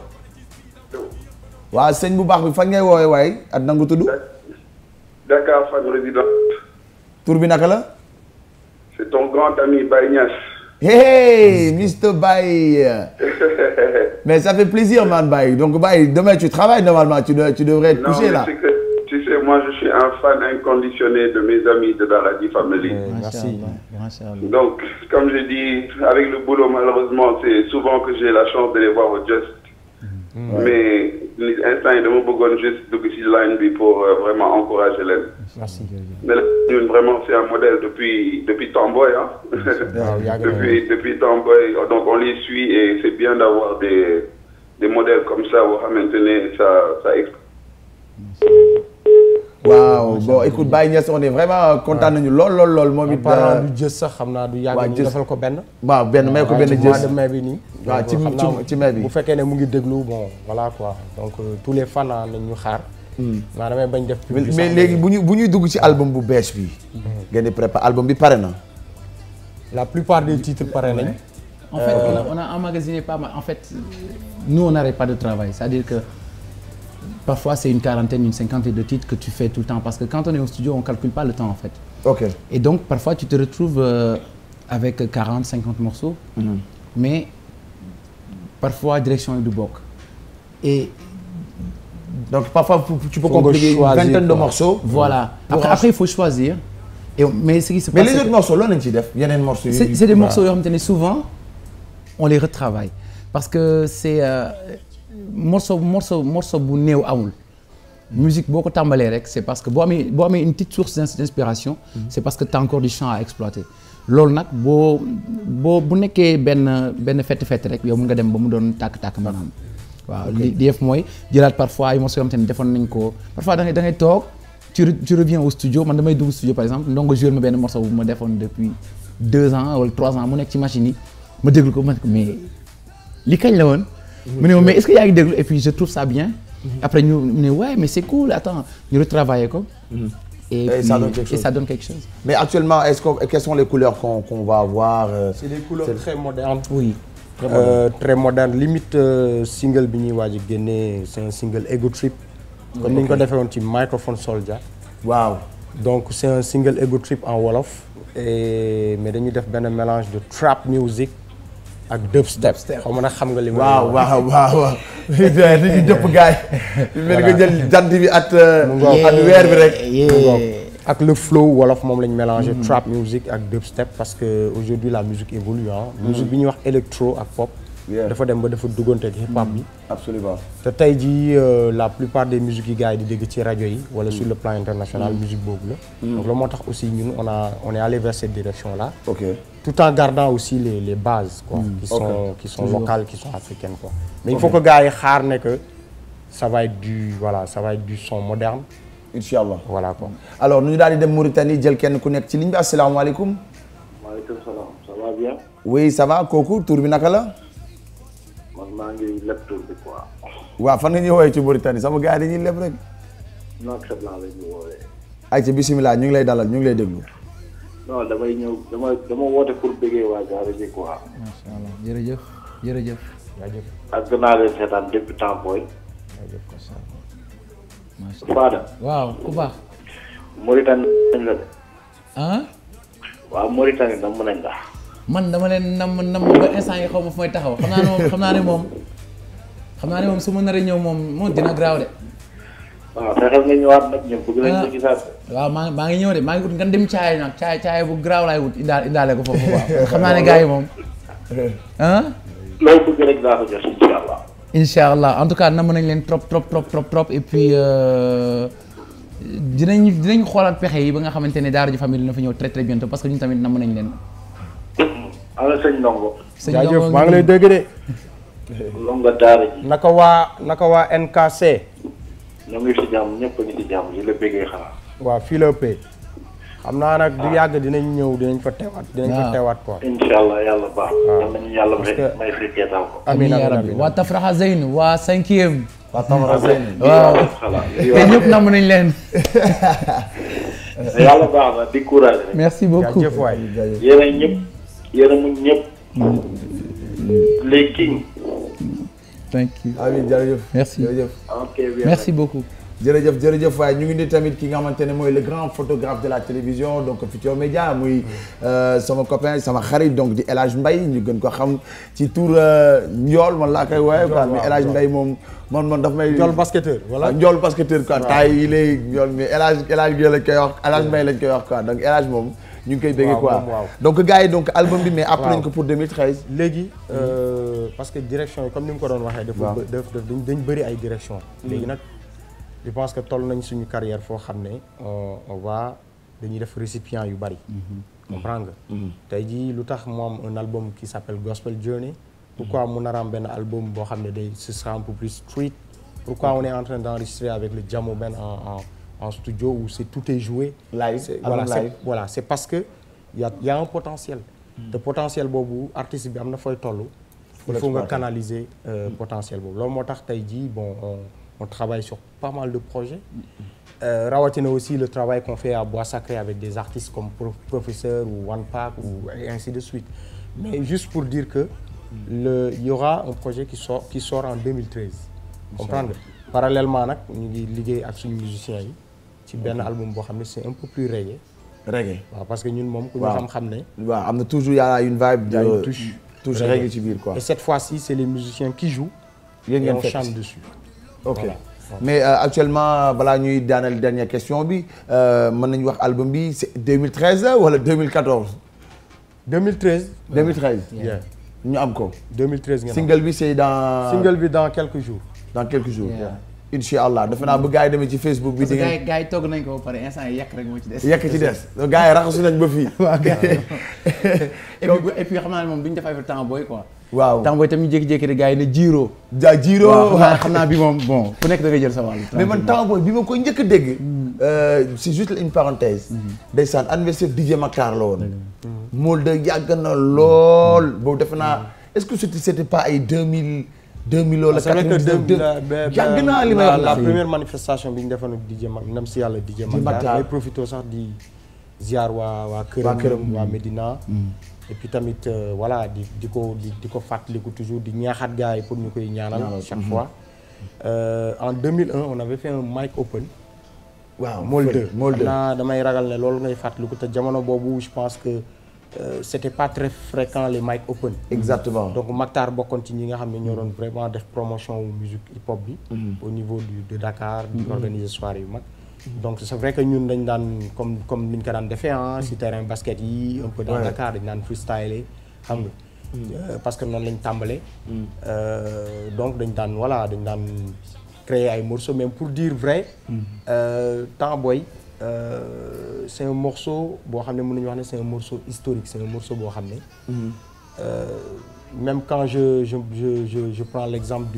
waaw sëñ bu baax bi fan ngay woowee waaye at nangu tudd. Dakar fan résident. tur bi naka la. c'est ton grand ami Baye Niass. hey Mr Baye. mais ça fait plaisir man Baye donc Baye demain tu travailles normalement tu devrais être couché là. Tu sais, moi je suis un fan inconditionné de mes amis de Daradi Family. Merci. Donc, comme je dis, avec le boulot, malheureusement, c'est souvent que j'ai la chance de les voir au Just. Mais l'instant, il me bëggoon juste dugg ci line bi pour vraiment encourager leen. Merci. Mais là, vraiment, c'est un modèle depuis Tomboy, hein. depuis Tomboy, donc on les suit et c'est bien d'avoir des modèles comme ça où maintenant ça waaw bon écoute Baye Niass on est vraiment content nañu lool moom it. parlant du jës sax xam naa du yàgg ñu defal ko benn. waaw may ko benn jës mois de mai bi nii. waaw ci mai bi bu fekkee ne mu ngi déglu bon voilà quoi donc tous les fans nañ ñu xaar. maa damay bañ def. mais léegi bu ñuy dugg ci album bu bees bi. ngeen di préparer album bi pare na. la plupart des titres pare nañ. en fait on a emmagasiné pas mal en fait nous on n'arrête pas de travail c'est-à-dire que. Parfois, c'est une quarantaine, une cinquantaine de titres que tu fais tout le temps. Parce que quand on est au studio, on ne calcule pas le temps, en fait. Ok. Et donc, parfois, tu te retrouves avec 40, 50 morceaux. Mais, parfois, direction est du bok. Et... Donc, parfois, tu peux compliquer une vingtaine de morceaux. Voilà. Après, il faut choisir. Mais ce qui se passe... Mais les autres morceaux, là, il y a des morceaux... C'est des morceaux, souvent, on les retravaille. Parce que c'est... morceau bu néew amul musique boo ko tàmbalee rek c'est parce que boo amee une petite source d'inspiration c'est parce que t'as encore du champ à exploiter loolu nag bu nekkee benn fett rek yow mun nga dem ba mu doon tàkk maanaam waaw li def mooy jëlaat parfois ay morceaux yoo xam te ne defoon nañ ko parfois da ngay toog tu reviens au studio man damay dugg studio par exemple Ndongo joué ma benn morceau bu ma defoon depuis 2 ans wala 3 ans mu nekk ci machine yi ma déglu ko ma ne ko mais li kañ la woon. mu ne mais est-ce que yaa ngi déglu et puis je trouve ça bien. Après ñu ne ouais mais c'est cool attends ñu retravailler ko. Et ça donne quelque chose. Mais actuellement quelles sont les couleurs qu'on va avoir? C'est des couleurs très modernes. Oui. Très moderne limite single bi ñuy waaj a génne c'est un single Ego Trip comme ni ñu ko defee woon ci Microphone Soldier. Waaw. Donc c'est un single Ego Trip en wolof mais dañuy def benn mélange de trap music ak dubstep. xaw ma nag xam nga li ma. waaw. dañuy dëpp gaay yi. mel nga jël jant bi at weer bi rek. ak le flow wolof moom lañ mélangé trap music ak dubstep parce que aujourd'hui la musique évolue musique bi ñuy wax électro ak pop dafa dem ba dafa duggante ak hip hop bi. Absolument. te tey jii la plupart des musiques yi gars yi di dégg ci rajo yi wala sur le plan international musique boobu la. donc loolu moo tax aussi ñun on est allé vers cette direction là. Ok. Tout en gardant aussi les bases quoi. qui sont locales qui sont africaines quoi. mais il faut que gars yi xaar ne que ça va être du son moderne. Inch'Allah. Voilà quoi. Alors ñu daal di dem Mauritanie jël kenn ku nekk ci ligne bi asalaamaaleykum. maaleykum salaam ça va bien. oui ça va kooku tur bi naka la. man maa ngi leb tur bi quoi. waaw fan nga ñuy woowee ci Mauritanie sama gars yi dañuy leb rek. Nouakchott laa lay woowee. ayca bisimilah ñu ngi lay dalal ñu ngi lay déglu. non damay ñëw dama woote pour bëggee waa Daara ji quoi. macha allah jërëjëf. ak naa leen seetaan depuis temps booy. Fada. waaw ku baax. Mauritanie nañ la de. ah. waaw Mauritanie nam nañ la. man dama leen nam ba instant yi xaw ma fu may taxaw xam naa ne moom su ma naree ñëw moom dina graaw de. waaw fexeel nga ñëwaat nag ñun bëgg nañ ko gisaat. waaw maa ngi ñëw de maa ngi ut nga dem caay nag caay bu graaw laay wut indaale ko foofu waaw xam naa ne gars yi moom. ah. loolu bëgg rek daa ko jot incha allah. incha allah en tout cas nam nañ leen trop et puis dinañ xoolaat pexe yi ba nga xamante ne Daara J Famille dina fa ñëw très très bientôt parce que ñun tamit nam nañ leen. ala sëñ Ndongo. sëñ Ndongo jaajëf maa ngi lay dégg de. Ndongo Daara J. naka waa NKC. ñoo ngi ci jàmm ñëpp a ngi ci jàmm yi la bëggee xanaa. waaw fii la ëppee. xam naa nag du yàgg dinañ ñëw dinañ fa teewaat quoi. incha allah yàlla baax. yal nañu yàlla may fi jeetal ko. amiin yaa rabbi waa Tafraxa Zeyn waa 5e. waa Tafraxa Zeyn. waaw te ñëpp namm nañ leen. yàlla baax na di courage. merci beaucoup jaajëf waay. yéen a muñ ñëpp. les kings. thank you. amiin jërëjëf. merci ok bien merci beaucoup. jërëjëf waaye ñu ngi ni tamit ki nga xamante ne mooy le grand photographe de la télévision donc Futurs Médias muy sama copain sama xarit donc di El Hadj Mbaye ñu gën ko xam ci tour Ndiol man laa koy wooye quoi mais El Hadj Mbaye moom man daf may Ndiol basketteur voilà Ndiol basketteur quoi taay yi lay Ndiol mais El Hadj lañ koy wax El Hadj Mbaye lañ koy wax quoi donc El Hadj moom ñu ngi koy béggee quoi donc gars yi donc album bi mais après nañ ko pour 2013 léegi parce que direction yi comme ni mu ko doon waxee dañ bëri ay direction léegi nag je pense que toll nañ suñu carrière foo xam ne on va dañuy def récipient yu bari. comprendre nga. tey jii lu tax mu am un album qui s'appelle Gospel Journey. pourquoi mu nar a am benn album boo xam ne ce sera un peu plus street. pourquoi on est en train d'enregistrer avec le Jamo Band en studio où tout est joué. Voilà c'est parce que y a un potentiel. te potentiel boobu artiste bi am na fooy toll. il faut nga canaliser potentiel boobu loolu moo tax tey jii bon. On travaille sur pas mal de projets. Rawatina aussi le travail qu'on fait à Bois Sacré avec des artistes comme Professeur ou One Pac ou ainsi de suite. Mais juste pour dire que il y aura un projet qui sort en 2013. Comprendre? Parallèlement nag ñu ngi liggéey ak suñu musiciens yi ci benn album boo xam ne c'est un peu plus reggae. waaw parce que ñun moom ku ñu xam ne. waaw am na toujours y a une vibe de touche reggae ci biir quoi. Et cette fois-ci c'est les musiciens qui jouent. Et on chante dessus. ok voilà. Mais actuellement balaa ñuy daaneel dernière question bi mën nañu wax album bi c'est 2013 wala 2014. 2013. 2013. ñu am ko. 2013 ngeen single bi c'est dans. single bi dans quelques jours. dans quelques jours. incha allah defe naa ba gars yi demee ci Facebook bi. parce que gars yi togg nañ ko ba pare instant yi yàq rek moo ci des. yàq ci des gars yi raxasu nañ ba fii. waaw gars yi et puis xam naa ne moom duñ def ay temps booy quoi. waaw temps booy tam ñu jékki-jékki rek gars yi ne jiiroo. jiiroo waaw xam naa bi moom bon ku nekk da ngay jël sa wàll. mais man temps booy bi ma koy njëkk a dégg. c'est juste une parenthèse. ndeysaan anniversaire DJ Makhtar la woon. Molde yàgg na lool. boobu defe naa est-ce que c'était pas ay 2000 wala 92 yàgg naa li may wax la première manifestation bi ñu defoon ak DJ Makhtar ndam si yàlla DJ Makhtar may profité sax di ziar waa këram waa Médina. et puis tamit voilà di ko fàttaliku toujours di ñaaxaat gars yi pour ñu koy ñaanal chaque fois. En 2001 on avait fait un mic open. waaw Molde damay ragal ne loolu ngay fàttaliku te jamono boobu je pense que c'était pas très fréquent les mic open. exactement donc Makhtar bokkoon ci ñi nga xam ne ñoo doon vraiment def promotion musique hip hop bi. au niveau de Dakar. di organiser soirée yu mag. donc c'est vrai que ñun dañ daan comme ni ñu ko daan defee si terrain basket yi un peu dans Dakar dañ daan freestyler xam nga. parce que noonu lañ tàmbalee. donc dañ daan créer ay morceaux même pour dire vrai. Temps Boy c'est un morceau boo xam ne mën nañu wax ne c'est un morceau historique c'est un morceau boo xam ne. Même quand je prends l'exemple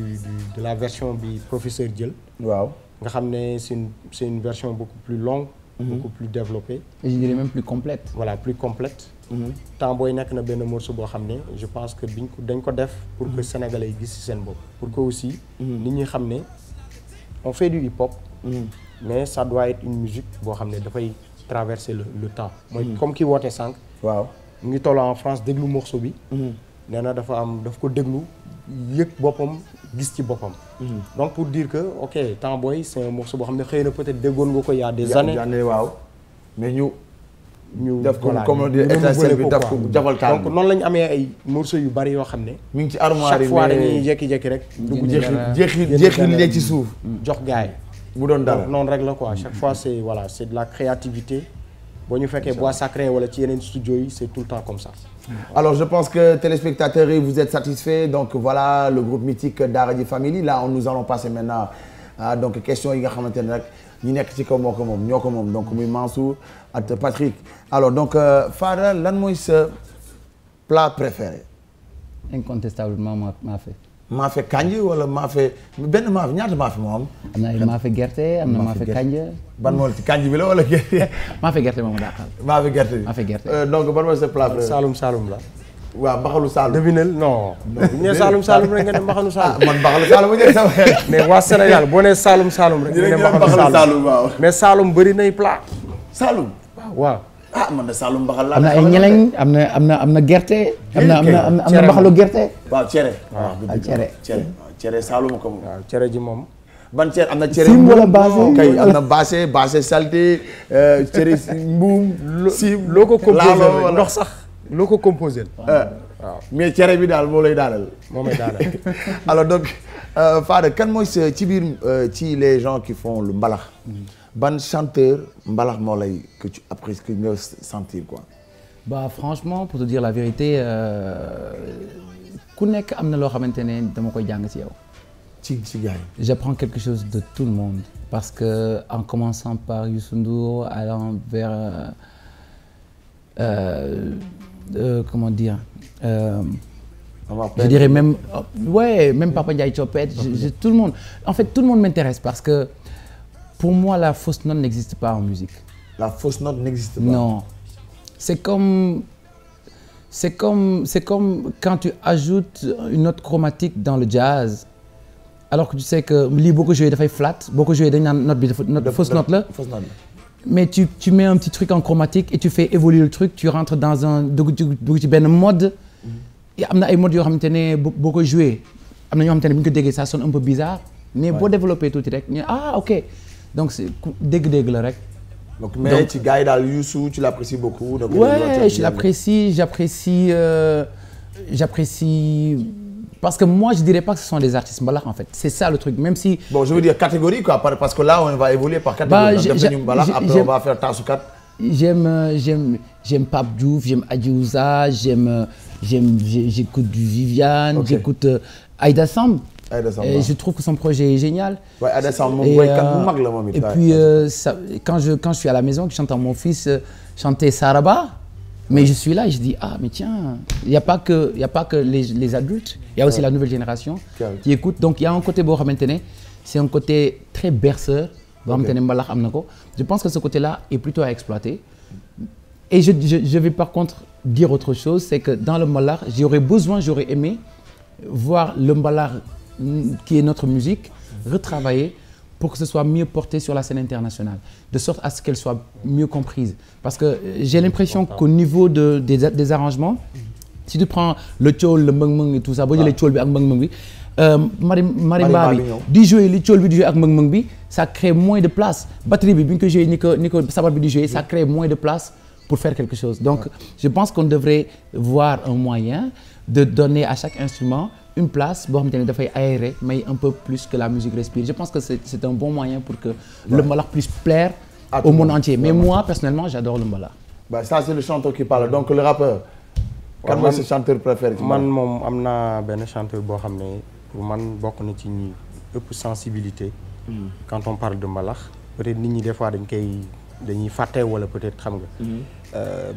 de la version bi professeur jël. waaw nga xam ne c'est une version beaucoup plus longue. beaucoup plus développée. et je dirais même plus complète. voilà plus complète. Temps Boy nekk na benn morceau boo xam ne je pense que dañ ko def pour que sénégalais yi gis ci seen bopp. pour que aussi nit ñi xam ne on fait du hip hop. mais ça doit être une musique boo xam ne dafay traverser le temps. mooy comme ki woote sànq. waaw mu ngi toll en France déglu morceau bi. nee na daf ko déglu yëg boppam gis ci boppam. donc pour dire que ok Temps Boy c'est un morceau boo xam ne xëy na peut-être déggoon nga ko il y a des années. waaw mais ñu def ko comme étincelle bi def ko jafal taal donc noonu la ñu amee ay morceaux yu bari yoo xam ne. mi ngi ci armoire yi chaque fois dañuy jékki-jékki rek. dugg jeexi ci suuf. jox gaay bu doon dara noonu rek la quoi chaque fois c'est voilà c'est de la créativité. boo ñu fekkee bois sacré wala ci yeneen studio yi c'est tout le temps comme ça. Alors je pense que téléspectateurs yi vous êtes satisfaits donc voilà le groupe mythique Daradji Family là nous allons passer maintenant donc question yi nga xamante ne rek ñi nekk ci kaw moo ko moom ñoo ko moom donc muy Mansour ak Patrick. Alors donc Fada lan mooy sa plat préféré. Incontestablement maafe. Maafe kanji wala maafe benn maafe ñaata maafe moo am. am na ay maafe gerte am na maafe kanja. ban moo ci kanji bi la wala gerte. maafe gerte moom daaqal. maafe gerte bi maafe gerte. donc ban mooy sa plat préféré. Saalum la. waaw mbaxalu Saalum. devinel non. bu ñu nee Saalum rek nga ne mbaxalu Saalum. man mbaxalu Saalum bu njëkk sama xel. mais waa Sénégal boo nee Saalum rek. nga ne mbaxalu Saalum waaw. mais Saalum bëri nay plat. Saalum waaw. ah man de Saalum mbaxal laa. am na ay ñeleñ am na gerte. am na mbaxalu gerte. waaw cere. waaw cere Saalum ko moom. waaw cere ji moom. ban cere am na cere sim wala baase kay am na baase salté cere mbuum. loo ko composé ndox sax. loo ko composé. waaw mais cere bi daal moo lay daanal. moo may daanal. alors donc Fada kan mooy sa ci biir ci les gens qui font le mbalax. ban chanteur mbalax moo lay que tu apprécies que nga sentir quoi. bah franchement pour te dire la vérité ku nekk am na loo xamante ne dama koy jàng ci yow. ci gars yi. J'apprends quelque chose de tout le monde parce que en commençant par Youssou Ndour allant vers comment dire. Je dirais même même Papa Ndiaye Thiopet tout le monde en fait tout le monde m'intéresse parce que pour moi la fausse note n'existe pas en musique. La fausse note n'existe pas. Non, c'est comme quand tu ajoutes une note chromatique dans le jazz alors que tu sais que lii boo ko joué dafay flat boo ko joué dañ naan note bi dafa fausse note la. Mais tu mets un petit truc en chromatique et tu fais évoluer le truc tu rentres dans un dugg ci benn mode. am na ay modes yoo xamante ne boo ko joué am na ñoo xamante ne bu ñu ko déggee ça sonne un peu bizarre. mais boo développé tuuti rek ñu ok donc c'est dégg-dégg la rek. donc mais ci gars yi daal Youssou tu l'apprécies beaucoup. donc ouais je l'apprécie j'apprécie parce que moi je dirais pas que ce sont des artistes mbalax en fait c'est ça le truc même si. bon je veux dire catégorie quoi parce que là on va évoluer par catégorie. Après on va faire Taasukat. J'aime Pape Diouf j'aime Adji Ouza j'écoute du Viviane. J'écoute Aïda Samb. Et je trouve que son projet est génial. Ouais, Aïda Samb moom woykat bu mag la moom it. Et puis quand je suis à la maison que j'entends mon fils chanter Saraba. Mais je suis là et je dis mais tiens il y a pas que les adultes il y a aussi la nouvelle génération qui écoute donc il y a un côté boo xamante ne c'est un côté très berceur boo xamante ne mbalax am na ko je pense que ce côté-là est plutôt à exploiter et je vais par contre dire autre chose c'est que dans le mbalax j'aurais aimé voir le mbalax qui est notre musique retravaillée pour que ce soit mieux porté sur la scène internationale, de sorte à ce qu'elle soit mieux comprise. Parce que j'ai l'impression qu'au niveau des arrangements, si tu prends le tchol, le meng et tout ça, boo jëlee tchol bi ak meng bi, marimba bi di jouer li tchol bi di jouer ak meng bi, ça crée moins de place. Batterie bi ñu ko jouer ni ko sabar bi di jouer, ça crée moins de place pour faire quelque chose. Donc je pense qu'on devrait voir un moyen de donner à chaque instrument une place boo xamante ne dafay aérer mais un peu plus que la musique respire. Je pense que c'est un bon moyen pour que le mbalax puisse plaire au monde entier. Mais moi personnellement j'adore le mbalax. Bah ça c'est le chanteur qui parle. Donc le rappeur. Kan mooy sa chanteur préféré? man moom am naa benn chanteur boo xam ne pour man bokk na ci ñi ëpp sensibilité. Quand on parle de mbalax peut-être nit ñi des fois dañuy fàtte wala peut-être xam nga.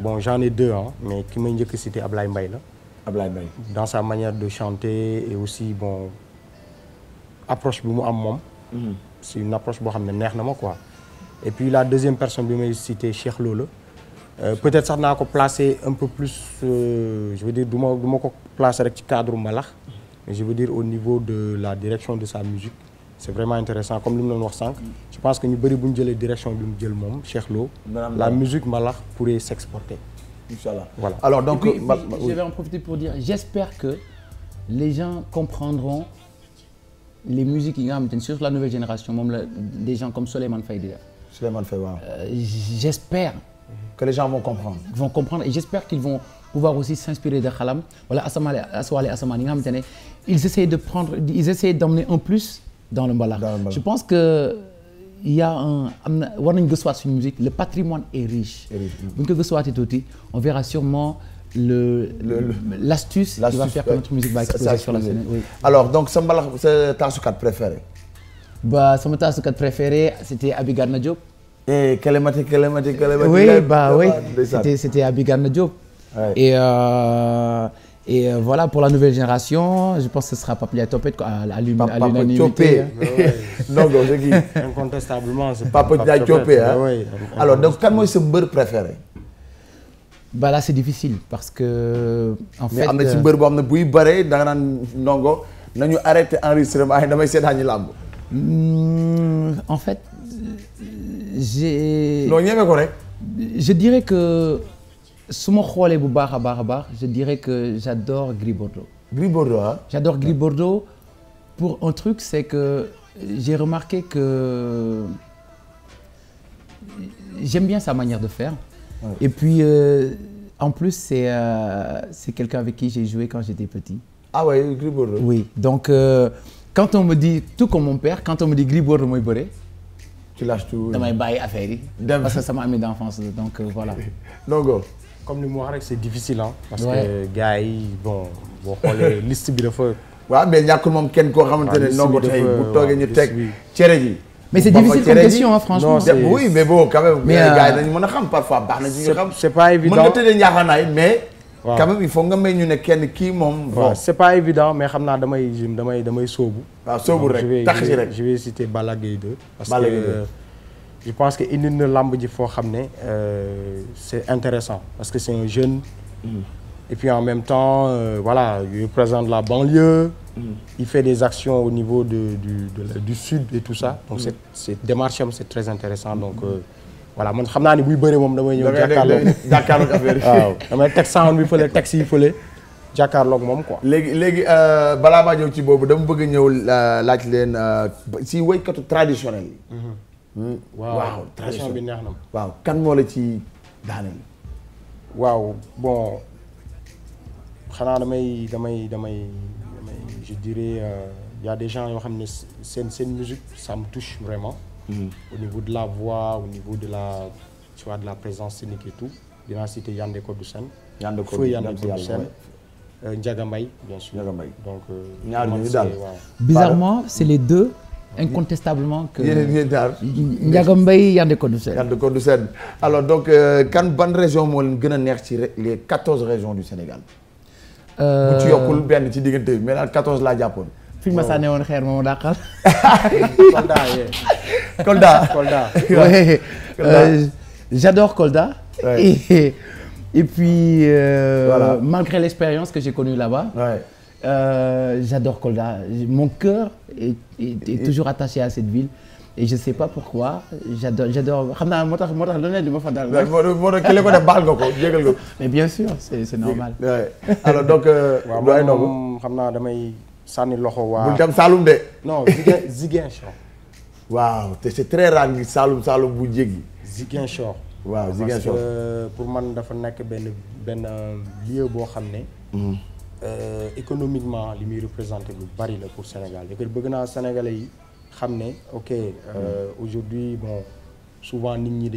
Bon j'en ai deux mais ki may njëkk cité Ablaye Mbaye la. Ablaye Mbaye. Dans sa manière de chanter et aussi bon approche bi mu am moom. C'est une approche boo xam ne neex na ma quoi. Et puis la deuxième personne bi may cité Cheikh Lo la. Peut-être sax naa ko placer un peu plus je veux dire du ma ko placer rek ci cadre mbalax mais je veux dire au niveau de la direction de sa musique c'est vraiment intéressant comme li mu doon wax sànq. Je pense que ñu bëri bu ñu jëlee direction bi mu jël moom Cheikh Lo. La musique mbalax pourrait s'exporter. Inchallah. Voilà. Alors donc puis, je vais en profiter pour dire j'espère que les gens comprendront les musiques yi nga xamante ne surtout la nouvelle génération moom la des gens comme Souleymane Faye di def. Souleymane Faye waaw. J'espère que les gens vont comprendre. Et j'espère qu'ils vont pouvoir aussi s'inspirer de Xalam wala Aswale Asamaan yi nga xamante ne ils essaient d'emmener un plus dans le mbalax. Je pense que il y a war nañu gëstuwaat suñu musique le patrimoine est riche. Bu ñu ko gëstuwaatee tuuti on verra sûrement l'astuce qui va faire que notre musique va exploser sur la scène. Oui. Alors donc sa mbalax sa taasukat préféré. Bah sama taasukat préféré c'était Abigana Diop. Et Kélémati. Oui bah oui c'était Abigana Diop. Et voilà pour la nouvelle génération je pense que ce sera Pape Ndiaye Topet à l'unanimité. Non c'est qui? Incontestablement c'est Pape Ndiaye Topet hein. Alors donc kan mooy sa mbër préféré? Bah là c'est difficile parce que en fait. mais am na ci mbër boo xam ne buy bëree da nga naan Ndongo nañu arrêté enregistrement yi damay seetaan ñi làmb. En fait j'ai. non ñeme ko rek. Je dirais que su ma xoolee bu baax a baax je dirais que j'adore Gris Bordeaux. Gris Bordeaux ah. J'adore Gris Bordeaux pour un truc c'est que j'ai remarqué que j'aime bien sa manière de faire. Ouais. Et puis en plus c'est quelqu'un avec qui j'ai joué quand j'étais petit. Ah ouais Gris Bordeaux. Oui donc quand on me dit tout comme mon père quand on me dit Gris Bordeaux mooy bëre. Tu lâches tout. damay bàyyi affaire yi. parce que sama ami d'enfance donc voilà. Ndongo. Comme li mu wax rek c'est difficile parce que gars yi bon boo xoolee liste bi dafa. waaw mais ñàkkul moom kenn koo xamante ne Ndongo tey bu toogee ñu teg cere ji. mais c'est difficile comme question franchement. oui mais bon quand même. mais gars yi dañu mën a xam parfois baax na ci ñu xam. c'est pas évident mën nga tëddee njaaxaanaay mais. waaw quand même il faut nga may ñu ne kenn kii moom. bon c'est pas évident mais xam naa damay sóobu. waaw sóobu rek tax ci rek je vais citer Balla Gaye 2. parce que je pense que indi na lamb ji foo xam ne c'est intéressant parce que c'est un jeune. Et puis en même temps voilà il représente la banlieue. Il fait des actions au niveau du sud et tout ça donc cette démarche am c'est très intéressant donc. Voilà man xam naa ni buy bëre moom damay ñëw jàkkaarloog affaire yi waaw damay teg sound bi fële teg si fële jàkkaarloog moom quoi. léegi balaa maa ñëw ci boobu dama bëgg ñëw laaj leen si woykatu traditionnel yi. waaw tradition bi neex na ma. waaw kan moo la ci daaneel. waaw bon xanaa damay je dirais y a des gens yoo xam ne seen musique ça me touche vraiment. Au niveau de la voix, au niveau de la présence scénique et tout. Dinaa citer Yandé Codou Sène. Yandé Codou Sène. Ndiaga Mbaye bien sûr. Ndiaga Mbaye. Donc ñaar ñooñu daal. Bizarrement c'est les deux incontestablement que. Ndiaga Mbaye Yandé Codou Sène. Yandé Codou Sène. Alors donc kan ban région moo leen gën a neex ci les 14 régions du Sénégal. bu ci yokkul benn ci diggante bi mais daal 14 laa jàppoon. fi ma sànni woon xeer moom dàqal. Kolda. Ouais. J'adore Kolda. Ouais. Et puis voilà. Malgré l'expérience que j'ai connue là-bas. Ouais. J'adore Kolda. Mon cœur est toujours attaché à cette ville. Et je sais pas pourquoi j'adore xam naa moo tax lu ne di ma fa dal. moo tax ki la ko def baal nga ko jégal nga ko. mais bien sûr c'est normal. alors donc. waaw moom xam naa damay sànni loxo waa. bul dem Saloum de. non Ziguinchor. waaw te c'est très rare ngi Saloum bu jéggi. Ziguinchor. waaw Ziguinchor parce que pour man dafa nekk benn lieu boo xam ne. Économiquement li muy représenté lu bari la pour Sénégal et que bëgg naa Sénégalais yi. xam ne ok aujourd'hui bon souvent nit ñi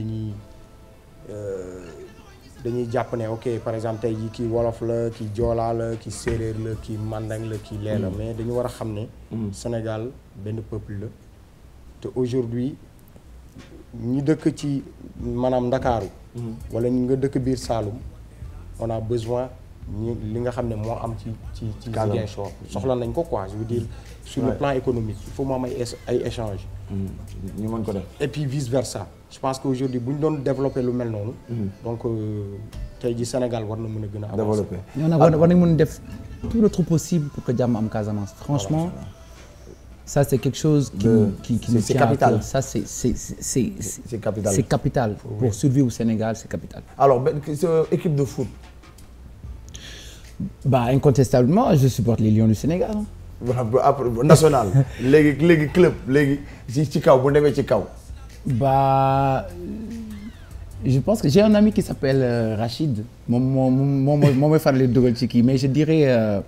dañuy jàpp ne ok par exemple tey jii kii wolof la kii joolaa la kii séeréer la kii mandeng la kii lee la mais dañu war a xam ne Sénégal benn peuple la te aujourd'hui ñi dëkk ci maanaam Ndakaaru wala ñi nga dëkk biir Saloum on a besoin li nga xam ne moo am ci Ziguinchor soxla nañ ko quoi je veux dire sur le plan économique il faut mu am ay échanges ñu mën ko def et puis vice versa je pense que aujourd'hui bu ñu doon développer lu mel noonu donc tey ji Sénégal war na mën a gën a développer ñoo nag war nañ mën def tout le truc possible pour que jàmm am Casamance franchement ça c'est quelque chose qui nous tient à cœur. Ça c'est capital. C'est capital pour survivre au Sénégal, c'est capital. Alors équipe de foot. Bah incontestablement je supporte les Lions du Sénégal. National. léegi club léegi ci kaw bu demee ci kaw. Bah je pense que j'ai un ami qui s'appelle Rachid moom mooy faral di dugal ci kii mais je dirais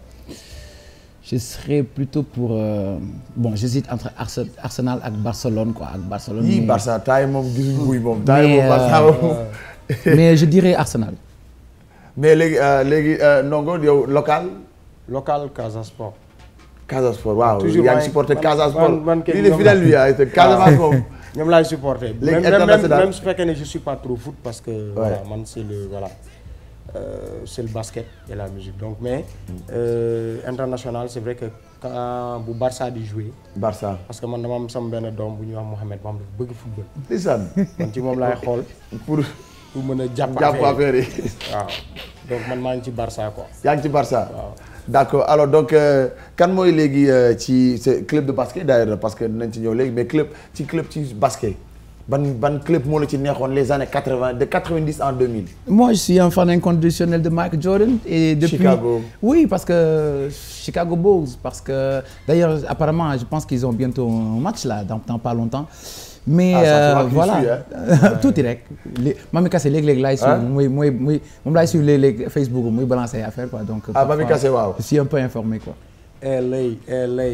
je serais plutôt pour bon j'hésite entre Arsenal ak Barcelone quoi ak Barcelone. yii Barça taay moom gisuñu buy moom. taay moom Barça mais je dirais Arsenal. mais léegi Ndongo yow local Casa Sport. Casa Sport waaw. toujours yaa ngi supporté Casa Sport. il est fidèle lui ah Casamance moom. ñoom laay supporté. léegi international même su fekkee ne je suis pas trop foot parce que. voilà man c'est le voilà. C'est le basket et la musique donc mais international c'est vrai que quand bu Barça di jouer. Barça parce que man dama am sama benn doom bu ñuy wax Mohamed moom dafa bëgg football. ndeysaan. man ci moom laay xool. pour mën a jàpp affaire yi waaw donc man maa ngi ci Barça quoi. yaa ngi ci Barça. waaw d'accord alors donc kan mooy léegi ci ce club de basket d'ailleurs parce que dinañ ci ñëw léegi mais club ci basket. ban club moo la ci neexoon les années 80 de 90 en 2000. Moi je suis un fan inconditionnel de Michael Jordan et depuis Chicago. Oui parce que Chicago Bulls parce que d'ailleurs apparemment je pense qu'ils ont bientôt un match là dans pas longtemps. Mais voilà tuuti rek Mami Kassé léeg-léeg laay suivre muy moom laay suivre léeg-léeg Facebook muy balancer affaire quoi donc. Mami Kassé waaw. Je suis un peu informé quoi. LA.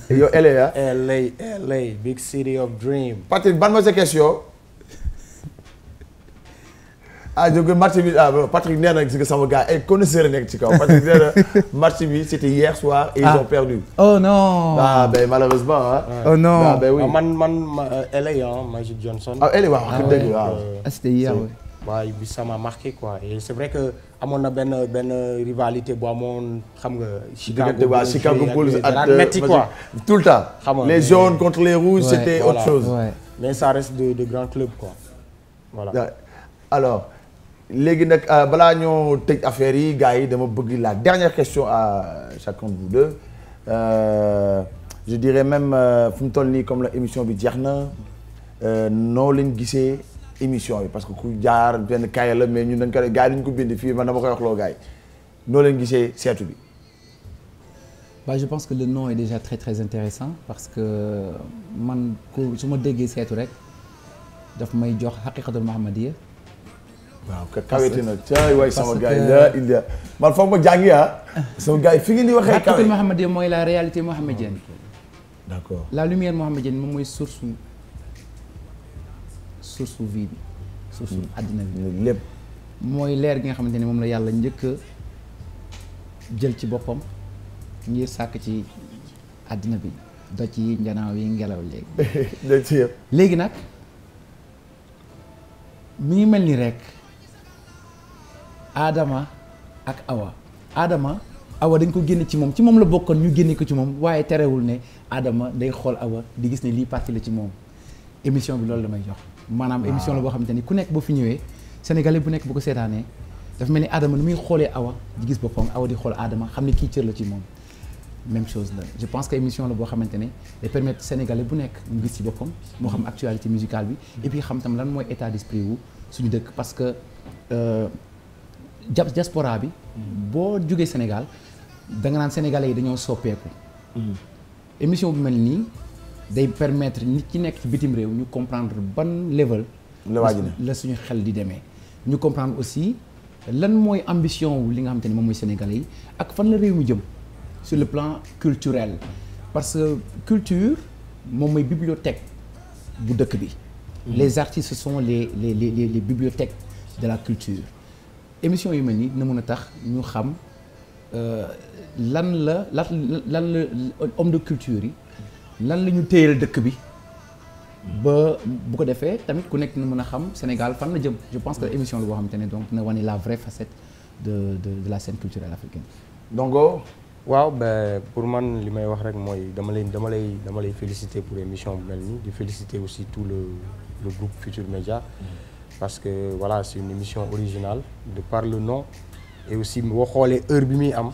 yow LA LA big city of dream. Patrick ban ma sa question jóge match bi Patrick nee na gis nga sama gars ay connaisseur nekk ci kaw Patrick nee na match bi c'était hier soir et ils ont perdu. Oh non. Ben malheureusement oh non. Ben oui. man LA Magic Johnson. LA waaw wax dëgg waaw. C'était hier oui. waaw bi ça m'a marqué quoi et c'est vrai que amoon na benn rivalité bu amoon xam nga. Chicago Bulls ak metti quoi tout le temps. Les jaunes contre les rouges c'était autre chose. mais ça reste de grands clubs quoi voilà. Alors léegi nag balaa ñoo tëj affaire yi gars yi dama bëgg la dernière question à chacun de vous deux je dirais même fu mu toll nii comme la émission bi jeex na noo leen gisee. émission bi parce que ku jaar benn kaay la mais ñun dañ ko gars yi dañ ko bind fii man dama koy wax loo gars yi noo leen gisee seetu bi. Bah je pense que le nom est déjà très très intéressant parce que man ku su ma déggee seetu rek daf may jox xaqiqatul Muhammadiyya. waaw kaweti na caay waay sama gars yi la indi man foog ma jàngi sama gars yi fi ngeen di waxee. xaqiqatul Muhammadiyya mooy la réalité mohammedienne. D'accord. La lumière mohammedienne moom mooy source vie bi source àddina bi lépp mooy leer gi nga xamante ni moom la yàlla njëkk a jël ci boppam ngir sàkk ci àddina bi doj yi njanaaw yi ngelaw léegi léegi nag mi ngi mel ni rek Adama ak Awa Adama Awa dañ ko génne ci moom la bokkoon ñu génne ko ci moom waaye terewul ne Adama day xool Awa di gis ne lii partie la ci moom émission bi loolu la may jox maanaam émission la boo xamante ni ku nekk boo fi ñëwee sénégalais bu nekk bu ko seetaanee dafa mel ni Adama nu muy xoolee Awa di gis boppam Awa di xool Adama xam ne kii cër la ci moom même chose la je pense que émission la boo xamante ne day permettre sénégalais bu nekk mu gis ci boppam moo xam actualité musicale bi et puis xam tam lan mooy état d'esprit wu suñu dëkk parce que diaspora bi boo jógee Sénégal da nga naan sénégalais yi dañoo soppeeku émission bu mel nii day permettre nit ci nekk ci bitim réew ñu comprendre ban level la suñu xel di demee ñu comprendre aussi lan mooy ambition wu li nga xamante ne moom mooy sénégalais yi ak fan la réew mi jëm sur le plan culturel parce que culture moom mooy bibliothèque bu dëkk bi les artistes sont les bibliothèques de la culture émission yu mel nii dina mën a tax ñu xam lan la homme de culture yi lan la ñu téyal dëkk bi ba bu ko defee tamit ku nekk na mën a xam Sénégal fan la jëm je pense que émission la boo xamante ne donc na wane la vraie facette de la scène culturelle africaine. donc waaw ben pour man li may wax rek mooy dama lay féliciter pour émission bu mel nii di féliciter aussi tout le groupe Futur Média parce que voilà c'est une émission originale de par le nom et aussi boo xoolee heure bi muy am.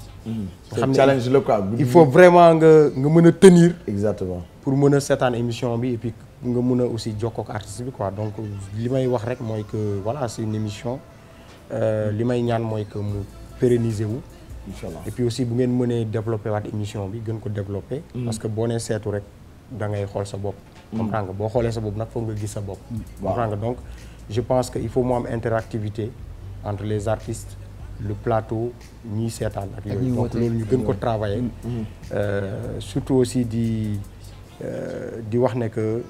xam ne challenge la quoi. il faut vraiment nga mën a tenir. exactement pour mën a seetaan émission bi et puis nga mën a aussi jokkoo ak artiste bi quoi donc li may wax rek mooy que voilà c'est une émission li may ñaan mooy que mu pérenniser wu. Inch'Allah. Et puis aussi bu ngeen mënee développer waat émission bi gën ko développer. parce que boo nee seetu rek da ngay xool sa bopp. comprends nga boo xoolee sa bopp nag foog nga gis sa bopp. comprends nga donc je pense que il faut mu am interactivité entre les artistes le plateau ñiy seetaan ak yooyu donc loolu ñu gën ko travailler. surtout aussi di wax ne que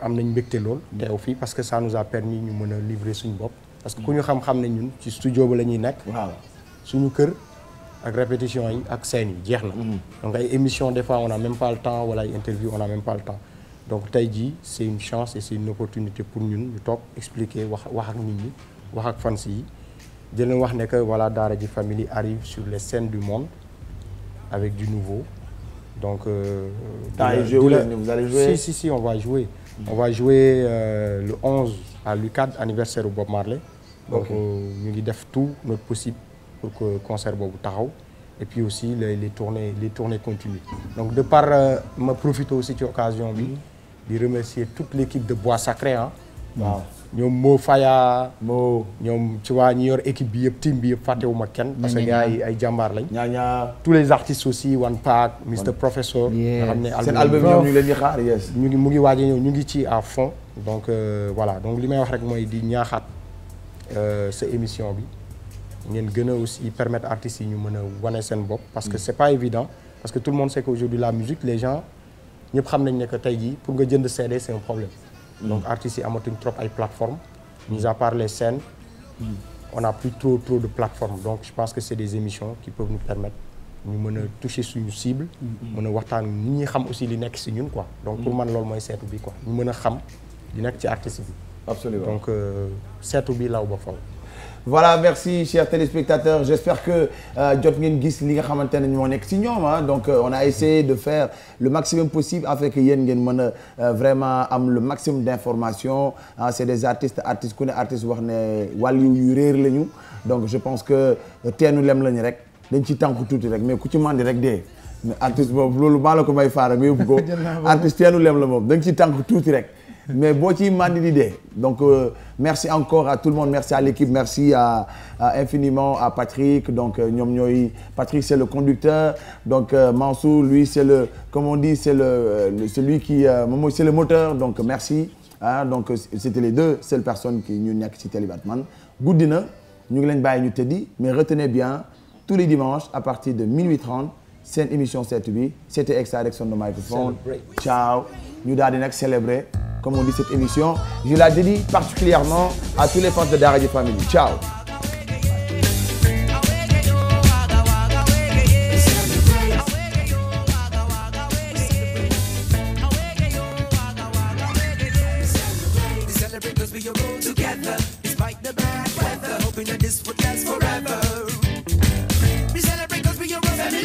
am nañ mbégte lool teew fii parce que ça nous a permis ñu mën a livrer suñu bopp. parce que ku ñu xam-xam ne ñun ci studio ba la ñuy nekk. waaw suñu kër. ak répétition yi ak scène yi jeex na. donc ay émission des fois on a même pas le temps wala ay interview on a même pas le temps donc tey jii c'est une chance et c'est une opportunité pour ñun ñu toog expliquer wax ak nit ñi wax ak fans yi di leen wax ne que voilà Daara J Family arrive sur les scènes du monde avec du nouveau donc. vous allez jouer si on va jouer. on va jouer le 11 à l'UCAD anniversaire u Bob Marley. donc ñu ngi def tout notre possible. pour que concert boobu taxaw et puis aussi les tournées continuent donc de par ma profité aussi ci occasion bi di remercier toute l'équipe de Bois Sacré ah waaw ñoom Mo Faya ñoom ci waa ñi yor équipe bi yëpp team bi yëpp fàttewuma kenn parce que gars yi ay jàmbaar lañ ñaaña tous les artistes aussi One Pac Mr Professor nga xam ne seen album ñoom ñu ngi leen di xaar yes mu ngi waaj a ñëw ñu ngi ci à fond donc voilà donc li may wax rek mooy di ñaaxaat sa émission bi ngeen gën a aussi permettre artistes yi ñu mën a wane seen bopp parce que c'est pas évident parce que tout le monde sait qu'aujourd'hui la musique les gens ñëpp xam nañ ne que tey jii pour nga jënd CD c'est un problème donc artistes yi amatuñ trop ay plateformes mis à part les scènes on n'a plus trop de plateformes donc je pense que c'est des émissions qui peuvent nous permettre ñu mën a toucher suñu cible mën a waxtaan nit ñi xam aussi li nekk ci ñun quoi donc pour man loolu mooy seetu bi quoi ñu mën a xam li nekk ci artiste bi absolument donc seetu bi law ba faw. Voilà, merci chers téléspectateurs. J'espère que jot ngeen gis li nga xamante ne moo nekk ci ñoom ah donc on a essayé de faire le maximum possible afin que yéen ngeen mën a vraiment am le maximum d'informations ah c'est des artistes ku ne artiste wax ne wàllu yu réer lañu donc je pense que teenu lem lañu rek dañ ci tànku tuuti rek mais ku ci mandi rek dee mais artiste boobu loolu maa la ko may faara nga yóbbu ko artiste teenu lem la moom dañ ci tànku tuuti rek. mais boo ci mandi di dee donc merci encore à tout le monde merci à l'équipe merci à infiniment à Patrick donc ñoom ñooy Patrick c'est le conducteur donc Mansour lui c'est le comme on dit c'est celui qui moom mooy c'est le moteur donc merci ah donc c'était les deux seules personnes qui ñu nekk ci Télé Batman guddi na ñu ngi leen bàyyi ñu tëddi mais retenez bien tous les dimanches à partir de minuit 30 seen émission seetu bi c'était Exa avec son microphone ciao ñu daal di nag célébrer comme on dit cette émission je la dédie particulièrement à tous les fans de Daara J Family ciao. We celebrate 'cause we are family.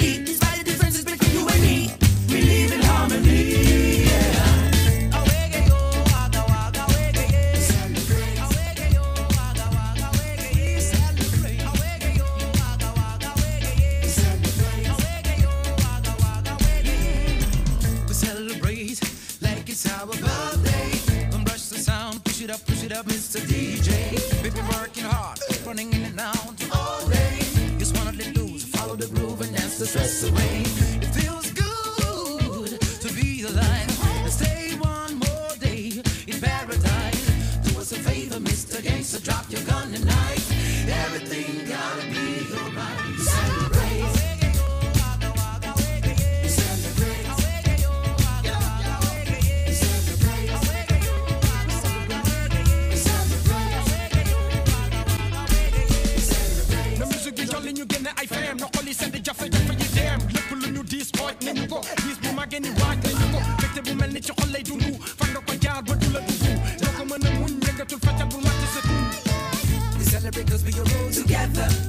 it up, Mr. DJ. We've been working hard, running in and out all day. Just wanna let loose, follow the groove and dance the stress away. It feels good to be alive. Stay one more day in paradise. Do us a favor, Mr. Gangster, drop your gun tonight. Everything gotta be alright. Celebrate. ñu génne ay feem na xol yi sedd jafe-jafe yi dem lépp lu ñu diis xooj nañu ko diis bu màggee ni waaj nañu ko mbégte bu mel ni ci xol lay dundu fan nga ko jaar ba du la dugg doo ko mën a muñ yëngatul fajal bu màtt sa dund. We celebrate 'cause we are all together.